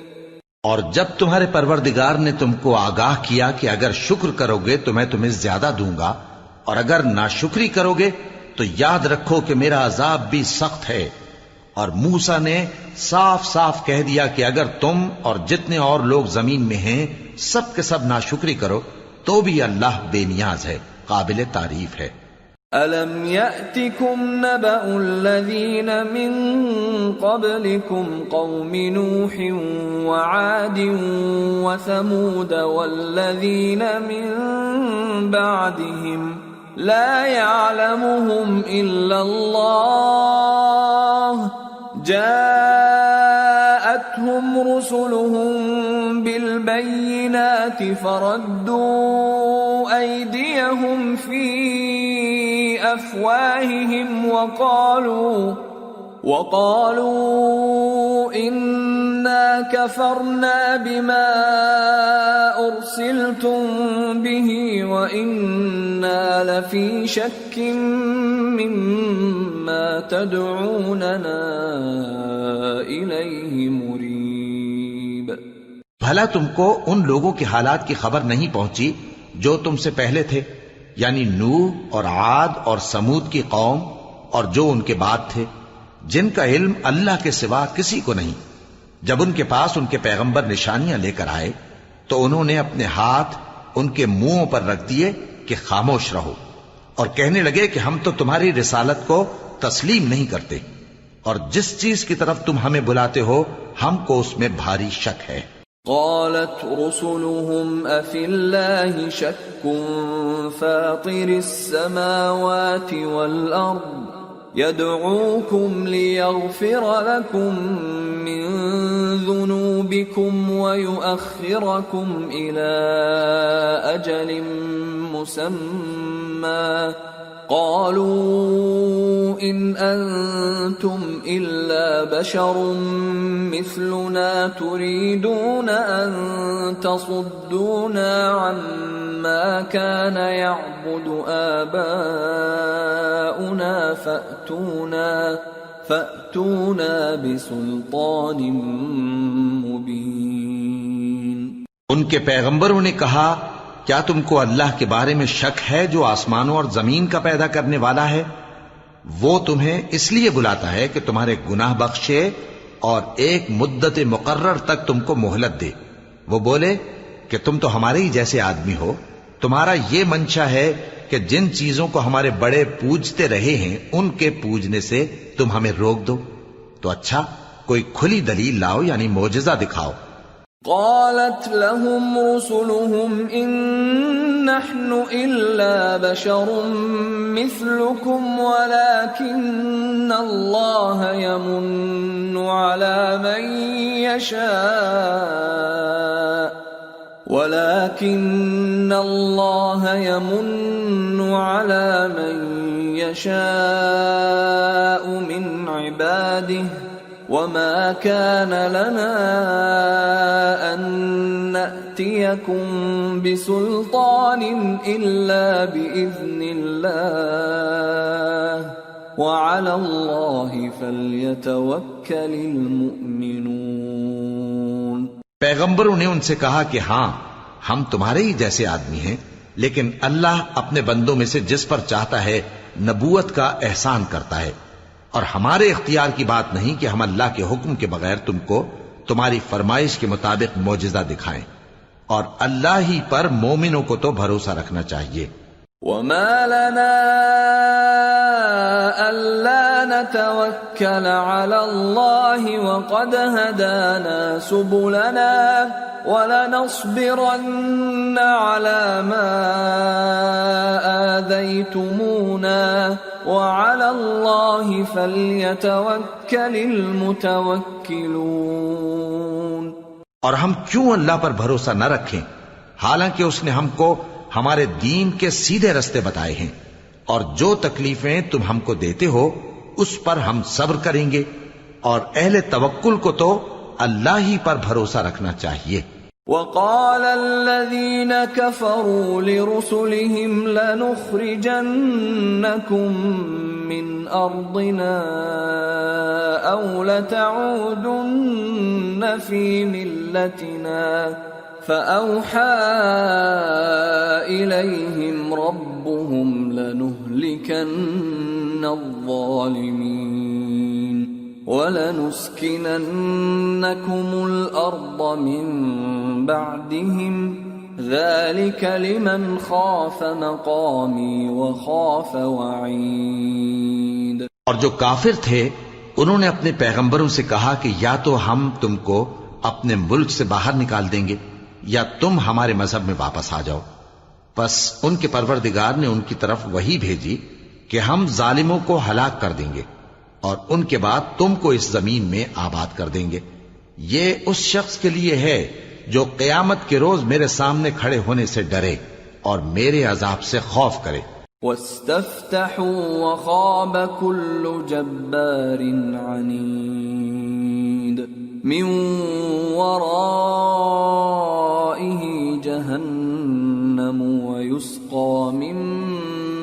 اور جب تمہارے پروردگار نے تم کو آگاہ کیا کہ اگر شکر کرو گے تو میں تمہیں زیادہ دوں گا، اور اگر ناشکری کرو گے تو یاد رکھو کہ میرا عذاب بھی سخت ہے۔ اور موسیٰ نے صاف صاف کہہ دیا کہ اگر تم اور جتنے اور لوگ زمین میں ہیں سب کے سب ناشکری کرو تو بھی اللہ بے نیاز ہے، قابل تعریف ہے۔ أَلَمْ يَأْتِكُمْ نَبَأُ الَّذِينَ مِنْ قَبْلِكُمْ قَوْمِ نُوحٍ وَعَادٍ وَثَمُودَ وَالَّذِينَ مِنْ بَعْدِهِمْ لَا يَعْلَمُهُمْ إِلَّا اللَّهُ جَاءَتْهُمْ رُسُلُهُم بِالْبَيِّنَاتِ فَرَدُّوا أَيْدِيَهُمْ فِي أَفْوَاهِهِمْ وَقَالُوا إِنَّا كَفَرْنَا بِمَا أُرْسِلْتُمْ بِهِ وَإِنَّا لَفِي شَكٍّ مِّمَّا تَدْعُونَنَا إِلَيْهِ مُرِيبٍ۔ بھلا تم کو ان لوگوں کے حالات کی خبر نہیں پہنچی جو تم سے پہلے تھے، یعنی نوح اور عاد اور سمود کی قوم اور جو ان کے بعد تھے، جن کا علم اللہ کے سوا کسی کو نہیں۔ جب ان کے پاس ان کے پیغمبر نشانیاں لے کر آئے تو انہوں نے اپنے ہاتھ ان کے منہوں پر رکھ دیے کہ خاموش رہو، اور کہنے لگے کہ ہم تو تمہاری رسالت کو تسلیم نہیں کرتے، اور جس چیز کی طرف تم ہمیں بلاتے ہو ہم کو اس میں بھاری شک ہے۔ قالت رسلهم أفي الله شك فاطر السماوات والأرض يدعوكم ليغفر لكم من ذنوبكم ويؤخركم إلى أجل مسمى قالوا إن أنتم إلا بشر مثلنا تريدون أن تصدونا عما كان يعبد آباؤنا فأتونا بسلطان مبين۔ ان کے پیغمبروں نے کہا کیا تم کو اللہ کے بارے میں شک ہے جو آسمانوں اور زمین کا پیدا کرنے والا ہے؟ وہ تمہیں اس لیے بلاتا ہے کہ تمہارے گناہ بخشے اور ایک مدت مقرر تک تم کو مہلت دے۔ وہ بولے کہ تم تو ہمارے ہی جیسے آدمی ہو، تمہارا یہ منشا ہے کہ جن چیزوں کو ہمارے بڑے پوجتے رہے ہیں ان کے پوجنے سے تم ہمیں روک دو، تو اچھا کوئی کھلی دلیل لاؤ، یعنی معجزہ دکھاؤ۔ قالت لهم رسلهم إن نحن إلا بشر مثلكم ولكن الله يمن على من يشاء من عباده وما كان لنا أن نأتيكم بسلطان إلا بإذن الله وعلى الله فليتوكل المؤمنون۔ پیغمبروں نے ان سے کہا کہ ہاں ہم تمہارے ہی جیسے آدمی ہیں، لیکن اللہ اپنے بندوں میں سے جس پر چاہتا ہے نبوت کا احسان کرتا ہے، اور ہمارے اختیار کی بات نہیں کہ ہم اللہ کے حکم کے بغیر تم کو تمہاری فرمائش کے مطابق معجزہ دکھائیں، اور اللہ ہی پر مومنوں کو تو بھروسہ رکھنا چاہیے۔ وما لنا ألا نتوكل على الله وقد هدانا سبلنا ولنصبرن على ما آذيتمونا وعلى الله فليتوكل المتوكلون۔ اور ہم کیوں اللہ پر بھروسہ نہ رکھیں حالانکہ اس نے ہم کو ہمارے دین کے سیدھے رستے بتائے ہیں، اور جو تکلیفیں تم ہم کو دیتے ہو اس پر ہم صبر کریں گے، اور اہل توکل کو تو اللہ ہی پر بھروسہ رکھنا چاہیے۔ وقال الذين كفروا لرسلهم لنخرجنكم من أرضنا أو لتعودن في ملتنا فأوحى إليهم ربهم لنهلكن الظالمين وَلَنُسْكِنَنَّكُمُ الْأَرْضَ مِنْ بَعْدِهِمْ ذَلِكَ لِمَنْ خَافَ مَقَامِي وَخَافَ وَعِيدِ۔ اور جو کافر تھے انہوں نے اپنے پیغمبروں سے کہا کہ یا تو ہم تم کو اپنے ملک سے باہر نکال دیں گے یا تم ہمارے مذہب میں واپس آ جاؤ۔ پس ان کے پروردگار نے ان کی طرف وحی بھیجی کہ ہم ظالموں کو ہلاک کر دیں گے اور ان کے بعد تم کو اس زمین میں آباد کر دیں گے۔ یہ اس شخص کے لیے ہے جو قیامت کے روز میرے سامنے کھڑے ہونے سے ڈرے اور میرے عذاب سے خوف کرے۔ وَاسْتَفْتَحُوا وَخَابَ كُلُّ جَبَّارٍ عَنِيدٍ مِّن وَرَائِهِ جَهَنَّمُ وَيُسْقَى مِن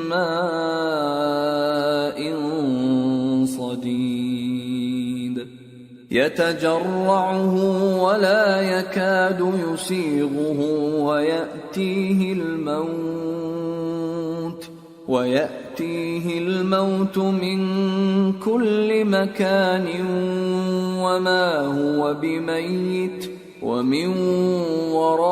مَّاءٍ صَدِيدٍ يَتَجَرَّعُهُ وَلَا يَكَادُ يُسِيغُهُ وَيَأْتِيهِ الْمَوْتُ مِنْ كُلِّ مَكَانٍ وَمَا هُوَ بِمَيِّتٍ وَمِنْ وَرَائِهِ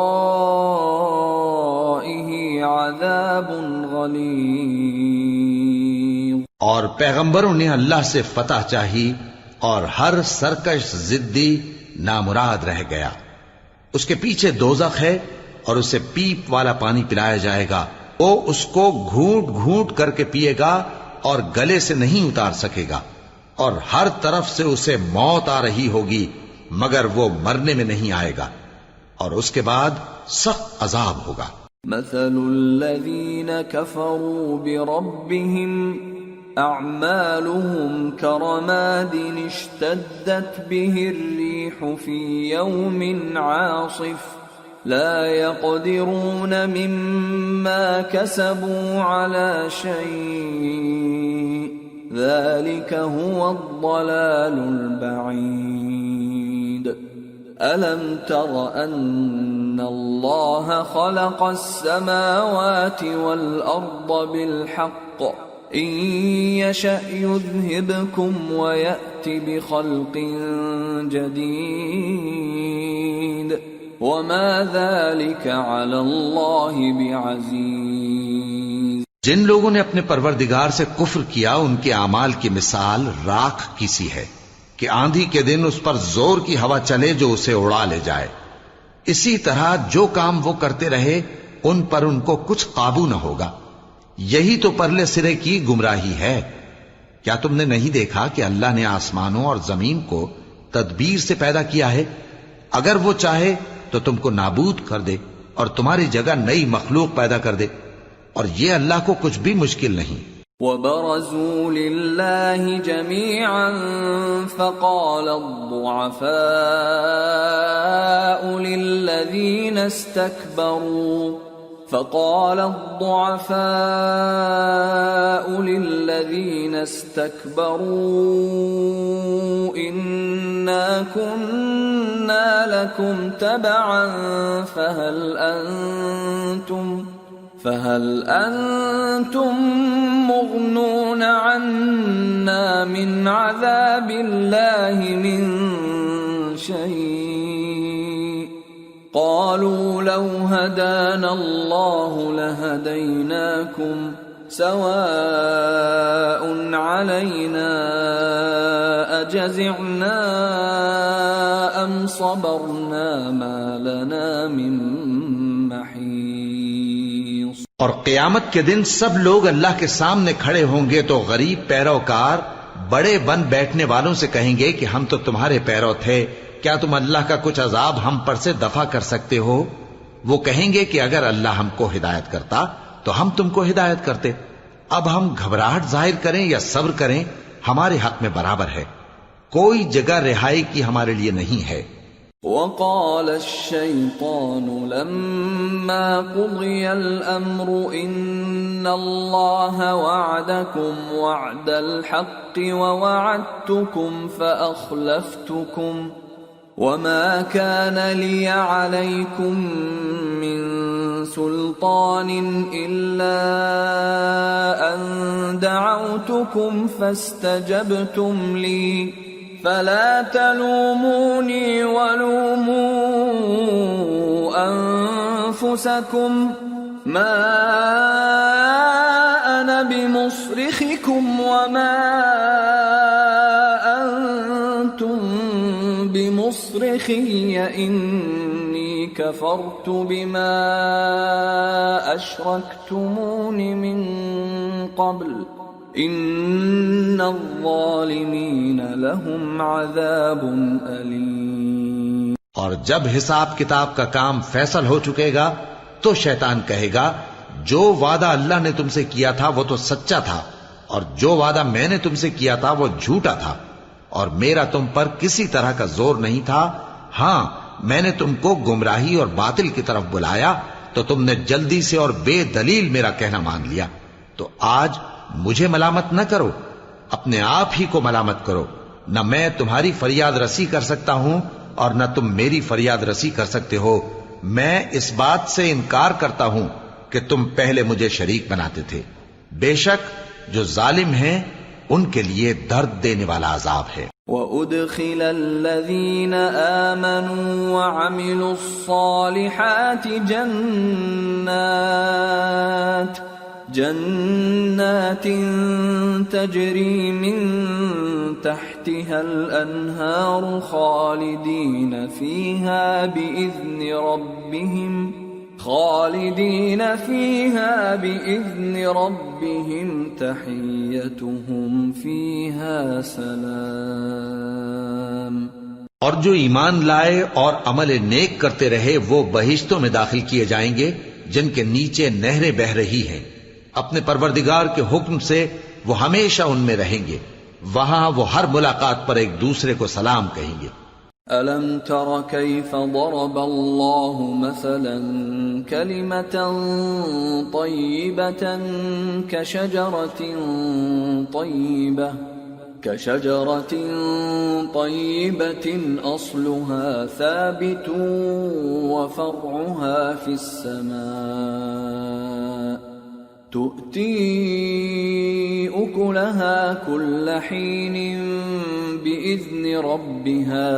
عَذَابٌ غَلِيظٌ۔ اور پیغمبروں نے اللہ سے فتح چاہی اور ہر سرکش ضدی نامراد رہ گیا۔ اس کے پیچھے دوزخ ہے اور اسے پیپ والا پانی پلایا جائے گا، وہ اس کو گھونٹ گھونٹ کر کے پیے گا اور گلے سے نہیں اتار سکے گا، اور ہر طرف سے اسے موت آ رہی ہوگی مگر وہ مرنے میں نہیں آئے گا، اور اس کے بعد سخت عذاب ہوگا۔ مثل الذين كفروا بربهم أعمالهم كرماد اشتدت به الريح في يوم عاصف لا يقدرون مما كسبوا على شيء ذلك هو الضلال البعيد۔ ألم تر أن الله خلق السماوات والأرض بالحق إن يشأ يذهبكم ويأت بخلق جديد وما ذلك على الله بعزيز۔ جن لوگوں نے اپنے پروردگار سے کفر کیا ان کے اعمال کی مثال راکھ کی سی ہے کہ آندھی کے دن اس پر زور کی ہوا چلے جو اسے اڑا لے جائے۔ اسی طرح جو کام وہ کرتے رہے ان پر ان کو کچھ قابو نہ ہوگا۔ یہی تو پرلے سرے کی گمراہی ہے۔ کیا تم نے نہیں دیکھا کہ اللہ نے آسمانوں اور زمین کو تدبیر سے پیدا کیا ہے؟ اگر وہ چاہے تو تم کو نابود کر دے اور تمہاری جگہ نئی مخلوق پیدا کر دے، اور یہ اللہ کو کچھ بھی مشکل نہیں۔ وبرزوا لله جميعا فقال الضعفاء للذين استكبروا إنا كنا لكم تبعا فهل أنتم مغنون عنا من عذاب الله من شيء قالوا لو هدانا الله لهديناكم سواء علينا أجزعنا أم صبرنا ما لنا من محيص۔ اور قیامت کے دن سب لوگ اللہ کے سامنے کھڑے ہوں گے تو غریب پیروکار بڑے بن بیٹھنے والوں سے کہیں گے کہ ہم تو تمہارے پیرو تھے، کیا تم اللہ کا کچھ عذاب ہم پر سے دفع کر سکتے ہو؟ وہ کہیں گے کہ اگر اللہ ہم کو ہدایت کرتا تو ہم تم کو ہدایت کرتے۔ اب ہم گھبراہٹ ظاہر کریں یا صبر کریں ہمارے حق میں برابر ہے، کوئی جگہ رہائی کی ہمارے لیے نہیں ہے۔ وقال الشيطان لما قضي الأمر إن الله وعدكم وعد الحق ووعدتكم فأخلفتكم وما كان لي عليكم من سلطان إلا أن دعوتكم فاستجبتم لي فلا تلوموني ولوموا أنفسكم ما أنا بمصرخكم وما أنتم بمصرخي إني كفرت بما أشركتمون من قبل ان الظالمین لهم عذاب علیم۔ اور جب حساب کتاب کا کام فیصل ہو چکے گا تو شیطان کہے گا جو وعدہ اللہ نے تم سے کیا تھا وہ تو سچا تھا اور جو وعدہ میں نے تم سے کیا تھا وہ جھوٹا تھا، اور میرا تم پر کسی طرح کا زور نہیں تھا۔ ہاں میں نے تم کو گمراہی اور باطل کی طرف بلایا تو تم نے جلدی سے اور بے دلیل میرا کہنا مان لیا، تو آج مجھے ملامت نہ کرو، اپنے آپ ہی کو ملامت کرو۔ نہ میں تمہاری فریاد رسی کر سکتا ہوں اور نہ تم میری فریاد رسی کر سکتے ہو۔ میں اس بات سے انکار کرتا ہوں کہ تم پہلے مجھے شریک بناتے تھے۔ بے شک جو ظالم ہیں ان کے لیے درد دینے والا عذاب ہے۔ وَأُدْخِلَ الَّذِينَ آمَنُوا وَعَمِلُوا الصَّالِحَاتِ جنات تجری من تحتها الانہار خالدین فیہا بإذن ربهم تحیتهم فیہا سلام۔ اور جو ایمان لائے اور عمل نیک کرتے رہے وہ بہشتوں میں داخل کیے جائیں گے جن کے نیچے نہریں بہہ رہی ہیں، اپنے پروردگار کے حکم سے وہ ہمیشہ ان میں رہیں گے، وہاں وہ ہر ملاقات پر ایک دوسرے کو سلام کہیں گے۔ أَلَمْ تَرَ كَيْفَ ضَرَبَ اللَّهُ مَثَلًا كَلِمَةً طَيِّبَةً كَشَجَرَةٍ طَيِّبَةٍ أَصْلُهَا ثَابِتٌ وَفَرْعُهَا فِي السَّمَاءِ تُؤْتِي أُكُلَهَا كُلَّ حِينٍ بِإِذْنِ رَبِّهَا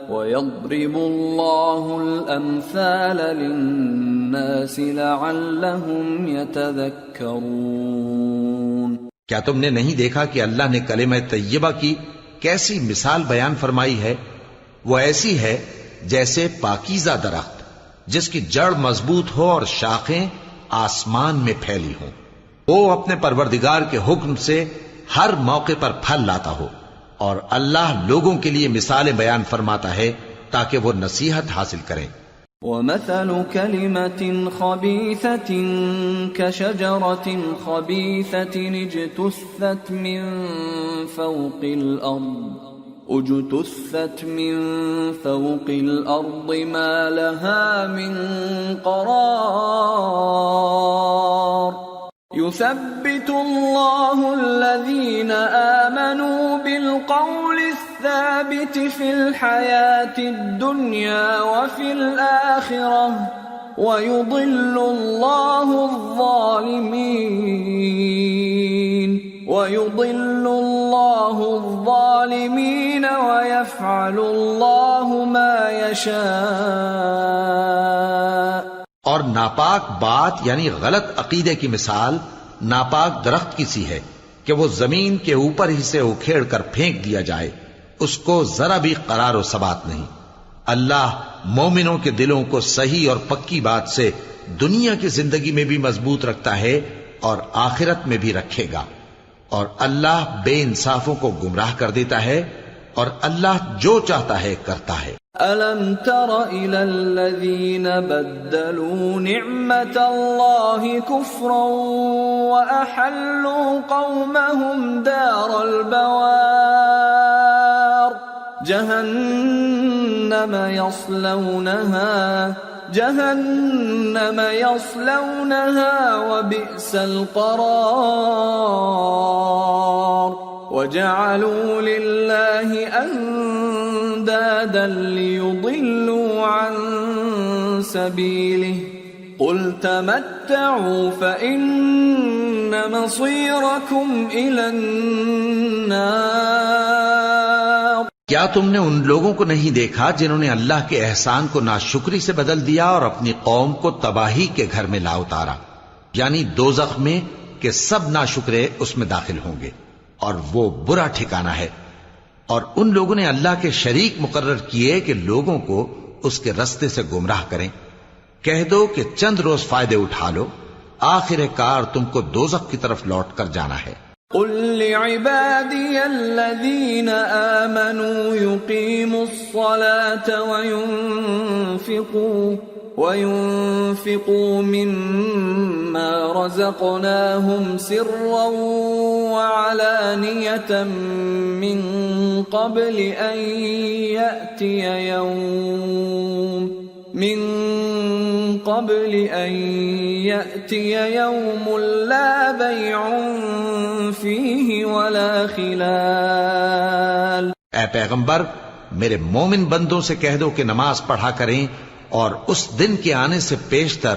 وَيَضْرِبُ اللَّهُ الْأَمْثَالَ لِلنَّاسِ لَعَلَّهُمْ يَتَذَكَّرُونَ۔ کیا تم نے نہیں دیکھا کہ اللہ نے کلمہ طیبہ کی کیسی مثال بیان فرمائی ہے؟ وہ ایسی ہے جیسے پاکیزہ درخت جس کی جڑ مضبوط ہو اور شاخیں آسمان میں پھیلی ہوں، وہ اپنے پروردگار کے حکم سے ہر موقع پر پھل لاتا ہو، اور اللہ لوگوں کے لیے مثالیں بیان فرماتا ہے تاکہ وہ نصیحت حاصل کریں۔ ومثل كلمة خبيثة كشجرة خبيثة اجتثت من فوق الأرض ما لها من قرار يثبت الله الذين آمنوا بالقول الثابت في الحياة الدنيا وفي الآخرة ويضل الله الظالمين ويفعل الله ما يشاء. اور ناپاک بات یعنی غلط عقیدے کی مثال ناپاک درخت کی سی ہے کہ وہ زمین کے اوپر ہی سے اکھیڑ کر پھینک دیا جائے، اس کو ذرا بھی قرار و ثبات نہیں. اللہ مومنوں کے دلوں کو صحیح اور پکی بات سے دنیا کی زندگی میں بھی مضبوط رکھتا ہے اور آخرت میں بھی رکھے گا، اور اللہ بے انصافوں کو گمراہ کر دیتا ہے، اور اللہ جو چاہتا ہے کرتا ہے. أَلَمْ تَرَ إِلَى الَّذِينَ بَدَّلُوا نِعْمَةَ اللَّهِ كُفْرًا وَأَحَلُّوا قَوْمَهُمْ دَارَ الْبَوَارِ جَهَنَّمَ يَصْلَوْنَهَا وَبِئْسَ الْقَرَارُ وَجَعَلُوا لِلَّهِ أَندَادًا لِيُضِلُّوا عَن سَبِيلِهِ قُلْ تَمَتَّعُوا فَإِنَّ مَصِيرَكُمْ إِلَى النَّارِ. کیا تم نے ان لوگوں کو نہیں دیکھا جنہوں نے اللہ کے احسان کو ناشکری سے بدل دیا اور اپنی قوم کو تباہی کے گھر میں لا اتارا، یعنی دوزخ میں کہ سب ناشکرے اس میں داخل ہوں گے، اور وہ برا ٹھکانہ ہے. اور ان لوگوں نے اللہ کے شریک مقرر کیے کہ لوگوں کو اس کے رستے سے گمراہ کریں. کہہ دو کہ چند روز فائدے اٹھا لو، آخر کار تم کو دوزخ کی طرف لوٹ کر جانا ہے. قل لعبادي الذين آمنوا يقيموا الصلاة وينفقوا مما رزقناهم سرا وعلانية من قبل أن يأتي يوم لا بيع فيه ولا خلال. اے پیغمبر، میرے مومن بندوں سے کہہ دو کہ نماز پڑھا کریں، اور اس دن کے آنے سے پیشتر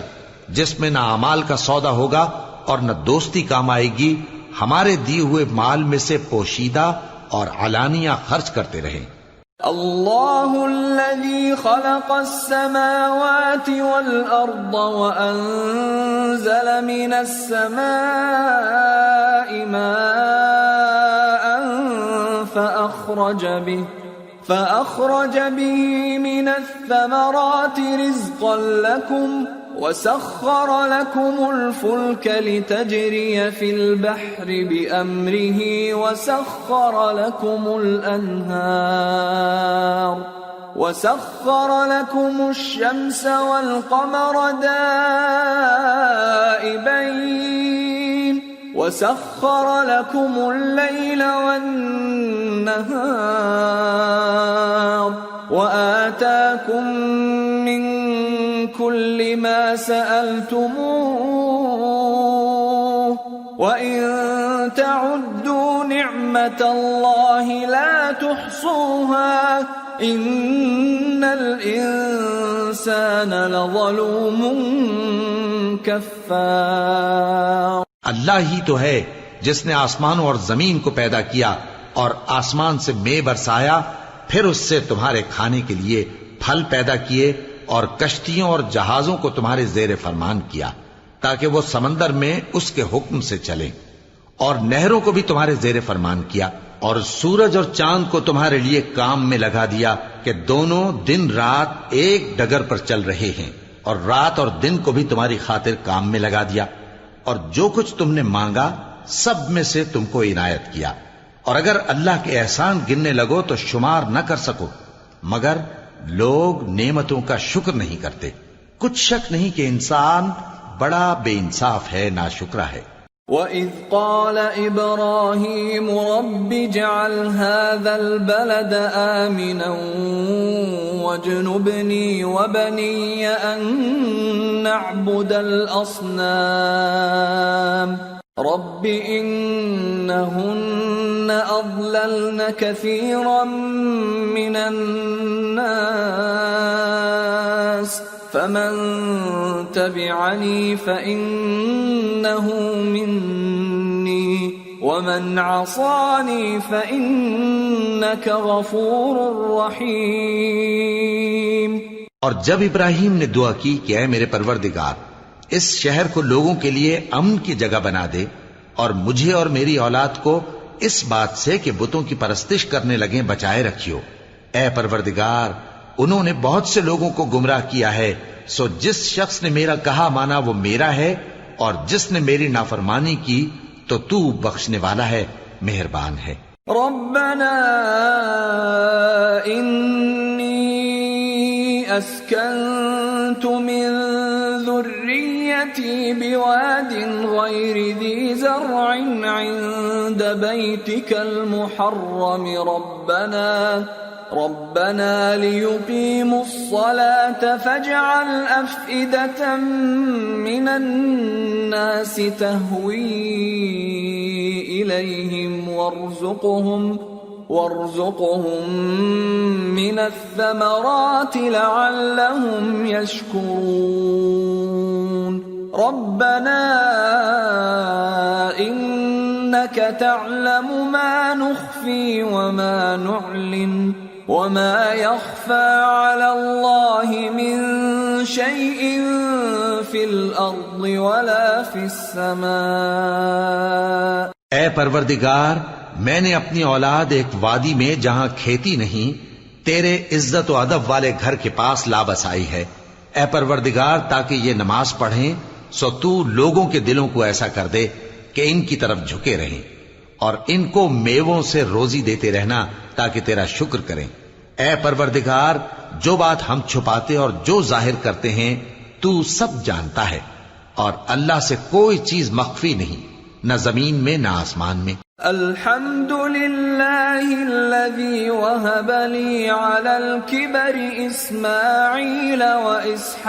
جس میں نہ اعمال کا سودا ہوگا اور نہ دوستی کام آئے گی، ہمارے دیے ہوئے مال میں سے پوشیدہ اور علانیہ خرچ کرتے رہیں. اللہ الذي خلق السماوات والأرض وأنزل من السماء ماء فأخرج به من الثمرات رزقا لكم وسخر لكم الفلك لتجري في البحر بأمره وسخر لكم الشمس والقمر دائبين وسخر لكم الليل والنهار وآتاكم من كل ما سألتموه وإن تعدوا نعمة الله لا تحصوها إن الإنسان لظلوم كفار. اللہ ہی تو ہے جس نے آسمانوں اور زمین کو پیدا کیا اور آسمان سے مے برسایا، پھر اس سے تمہارے کھانے کے لیے پھل پیدا کیے اور کشتیوں اور جہازوں کو تمہارے زیر فرمان کیا تاکہ وہ سمندر میں اس کے حکم سے چلیں، اور نہروں کو بھی تمہارے زیر فرمان کیا، اور سورج اور چاند کو تمہارے لیے کام میں لگا دیا کہ دونوں دن رات ایک ڈگر پر چل رہے ہیں، اور رات اور دن کو بھی تمہاری خاطر کام میں لگا دیا، اور جو کچھ تم نے مانگا سب میں سے تم کو عنایت کیا. اور اگر اللہ کے احسان گننے لگو تو شمار نہ کر سکو، مگر لوگ نعمتوں کا شکر نہیں کرتے. کچھ شک نہیں کہ انسان بڑا بے انصاف ہے، ناشکرا ہے. وَإِذْ قَالَ إِبْرَاهِيمُ رَبِّ اجْعَلْ هَذَا الْبَلَدَ آمِنًا وَاجْنُبْنِي وَبَنِيَّ أَن نَّعْبُدَ الْأَصْنَامَ رَبِّ إِنَّهُنَّ أَضْلَلْنَ كَثِيرًا مِّنَ النَّاسِ فَمَن تَبِعَنِي فَإِنَّهُ مِنِّي وَمَنْ عَصَانِي فَإِنَّكَ غَفُورٌ رَّحِيمٌ. اور جب ابراہیم نے دعا کی کہ اے میرے پروردگار، اس شہر کو لوگوں کے لیے امن کی جگہ بنا دے، اور مجھے اور میری اولاد کو اس بات سے کہ بتوں کی پرستش کرنے لگیں بچائے رکھیو. اے پروردگار، انہوں نے بہت سے لوگوں کو گمراہ کیا ہے، سو جس شخص نے میرا کہا مانا وہ میرا ہے، اور جس نے میری نافرمانی کی تو تو بخشنے والا ہے، مہربان ہے. ربنا انی اسکنت من ذریتی بواد غیر ذی زرع عند بیتک المحرم ربنا ليقيموا الصلاة فاجعل أفئدة من الناس تهوي إليهم وارزقهم من الثمرات لعلهم يشكرون. ربنا إنك تعلم ما نخفي وما نعلن وما يخفى على الله من شيء في الأرض ولا في السماء. اے پروردگار، میں نے اپنی اولاد ایک وادی میں جہاں کھیتی نہیں تیرے عزت و ادب والے گھر کے پاس لا بسائی ہے. اے پروردگار، تاکہ یہ نماز پڑھیں سو تو لوگوں کے دلوں کو ایسا کر دے کہ ان کی طرف جھکے رہیں، اور ان کو میووں سے روزی دیتے رہنا تاکہ تیرا شکر کریں. اے پروردگار، جو بات ہم چھپاتے اور جو ظاہر کرتے ہیں تو سب جانتا ہے، اور اللہ سے کوئی چیز مخفی نہیں، نہ زمین میں نہ آسمان میں. الحمد للہ الذی وہب لی علی الکبر اسماعیل و اسحاق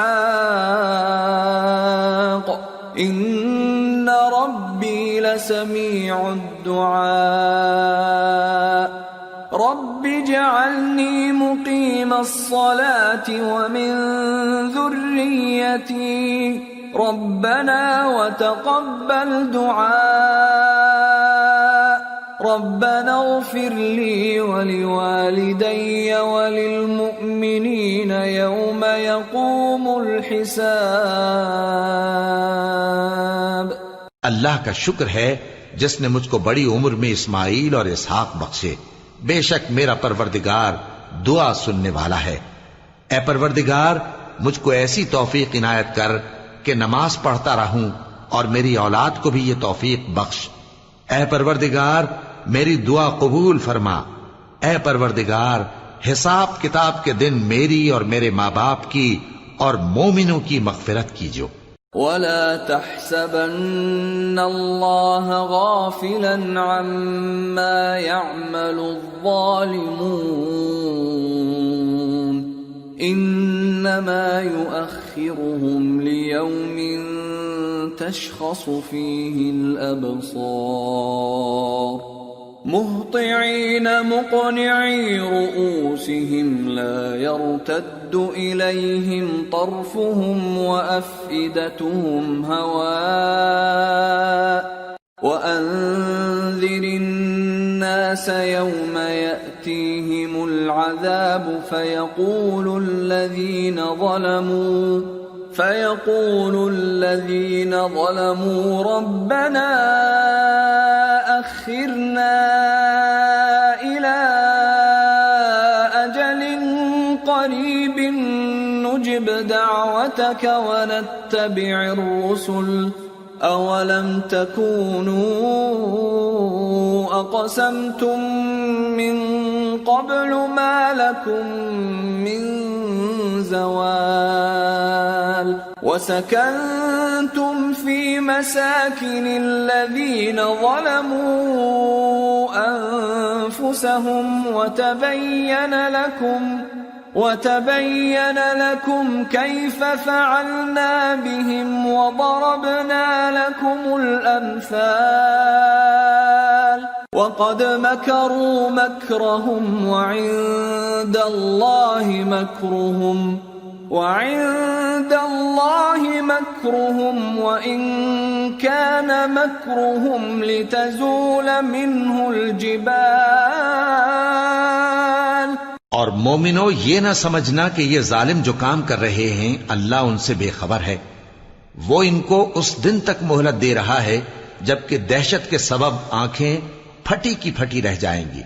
ان ربی لسمیع الدعاء. رب اجعلنی مقیم الصلاة ومن ذریتی ربنا وتقبل دعاء. ربنا اغفر لي ولوالدي وللمؤمنين يوم يقوم الحساب. اللہ کا شکر ہے جس نے مجھ کو بڑی عمر میں اسماعیل اور اسحاق بخشے. بے شک میرا پروردگار دعا سننے والا ہے. اے پروردگار، مجھ کو ایسی توفیق عنایت کر کہ نماز پڑھتا رہوں، اور میری اولاد کو بھی یہ توفیق بخش. اے پروردگار، میری دعا قبول فرما. اے پروردگار، حساب کتاب کے دن میری اور میرے ماں باپ کی اور مومنوں کی مغفرت کیجو. ولا تحسبن الله غافلا عما يعمل الظالمون انما يؤخرهم ليوم تشخص فيه الابصار مهطعين مقنعي رؤوسهم لا يرتد إليهم طرفهم وأفئدتهم هواء وأنذر الناس يوم يأتيهم العذاب فيقول الذين ظلموا ربنا أخرنا إلى أجل قريب نجب دعوتك ونتبع الرسل أولم تكونوا أقسمتم من قبل ما لكم من الزوال وسكنتم في مساكن الذين ظلموا أنفسهم وتبين لكم كيف فعلنا بهم وضربنا لكم الأمثال وقد مكروا مكرهم وعند الله مكرهم وإن كان مكرهم لتزول منه الجبال. اور مومنو، یہ نہ سمجھنا کہ یہ ظالم جو کام کر رہے ہیں اللہ ان سے بے خبر ہے. وہ ان کو اس دن تک مہلت دے رہا ہے جبکہ دہشت کے سبب آنکھیں پھٹی کی پھٹی رہ جائیں گی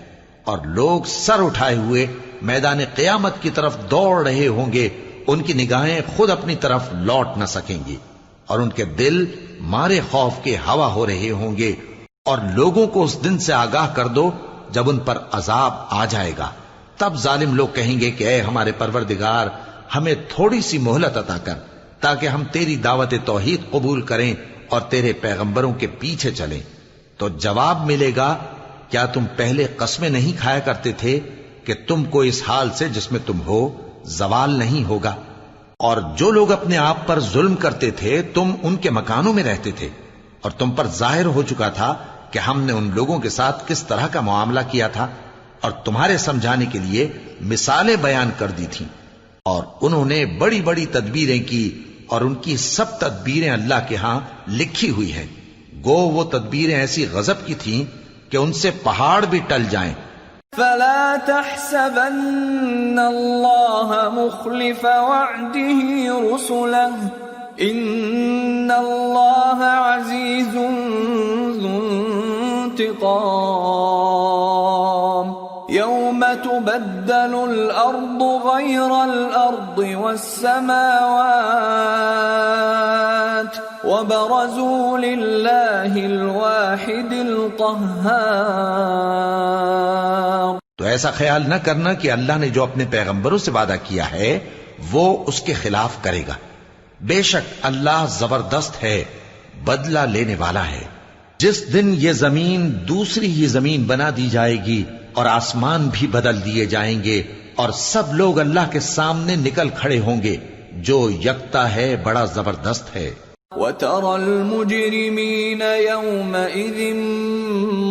اور لوگ سر اٹھائے ہوئے میدان قیامت کی طرف دوڑ رہے ہوں گے. ان کی نگاہیں خود اپنی طرف لوٹ نہ سکیں گی اور ان کے دل مارے خوف کے ہوا ہو رہے ہوں گے. اور لوگوں کو اس دن سے آگاہ کر دو جب ان پر عذاب آ جائے گا. تب ظالم لوگ کہیں گے کہ اے ہمارے پروردگار، ہمیں تھوڑی سی مہلت عطا کر تاکہ ہم تیری دعوت توحید قبول کریں اور تیرے پیغمبروں کے پیچھے چلیں. تو جواب ملے گا، کیا تم پہلے قسمیں نہیں کھایا کرتے تھے کہ تم کو اس حال سے جس میں تم ہو زوال نہیں ہوگا؟ اور جو لوگ اپنے آپ پر ظلم کرتے تھے تم ان کے مکانوں میں رہتے تھے اور تم پر ظاہر ہو چکا تھا کہ ہم نے ان لوگوں کے ساتھ کس طرح کا معاملہ کیا تھا اور تمہارے سمجھانے کے لیے مثالیں بیان کر دی تھیں. اور انہوں نے بڑی بڑی تدبیریں کی اور ان کی سب تدبیریں اللہ کے ہاں لکھی ہوئی ہیں. گو وہ تدبیریں ایسی غضب کی تھیں کہ ان سے پہاڑ بھی ٹل جائیں. فلا تحسبن الله مخلف وعده رسله ان الله عزيز ذو انتقام يوم تبدل الأرض غير الأرض والسماوات وبرزوا لله الواحد القهار. تو ایسا خیال نہ کرنا کہ اللہ نے جو اپنے پیغمبروں سے وعدہ کیا ہے وہ اس کے خلاف کرے گا. بے شک اللہ زبردست ہے، بدلہ لینے والا ہے. جس دن یہ زمین دوسری ہی زمین بنا دی جائے گی اور آسمان بھی بدل دیے جائیں گے اور سب لوگ اللہ کے سامنے نکل کھڑے ہوں گے جو یکتا ہے، بڑا زبردست ہے. وَتَرَى الْمُجْرِمِينَ يَوْمَئِذٍ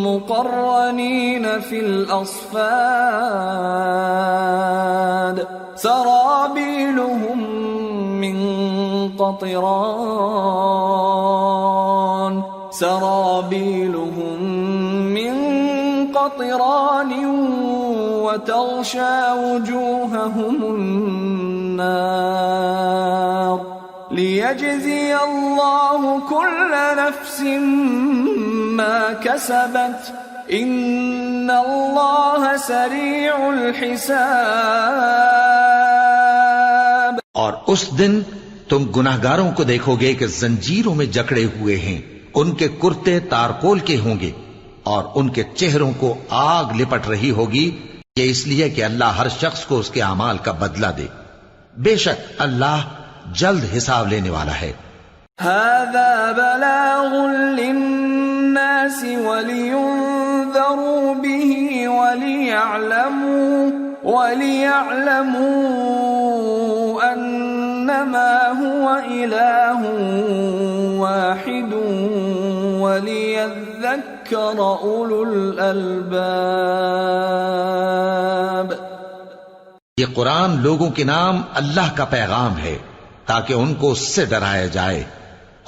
مُقَرَّنِينَ فِي الْأَصْفَادِ سَرَابِيلُهُم مِّن قَطِرَانٍ وَتَغْشَى وُجُوهَهُمُ النَّارُ لِيَجْزِيَ اللَّهُ كُلَّ نَفْسٍ مَا كَسَبَتْ إِنَّ اللَّهَ سَرِيعُ الْحِسَابِ. اور اس دن تم گناہگاروں کو دیکھو گے کہ زنجیروں میں جکڑے ہوئے ہیں، ان کے کرتے تارکول کے ہوں گے اور ان کے چہروں کو آگ لپٹ رہی ہوگی. یہ اس لیے کہ اللہ ہر شخص کو اس کے اعمال کا بدلہ دے. بے شک اللہ جلد حساب لینے والا ہے. هذا بلاغ للناس ولينذروا به وليعلموا أنما هو إله واحد وليذكر أولو الألباب. یہ قرآن لوگوں کے نام اللہ کا پیغام ہے تاکہ ان کو اس سے ڈرایا جائے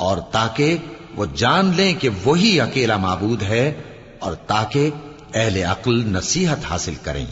اور تاکہ وہ جان لیں کہ وہی اکیلا معبود ہے اور تاکہ اہل عقل نصیحت حاصل کریں.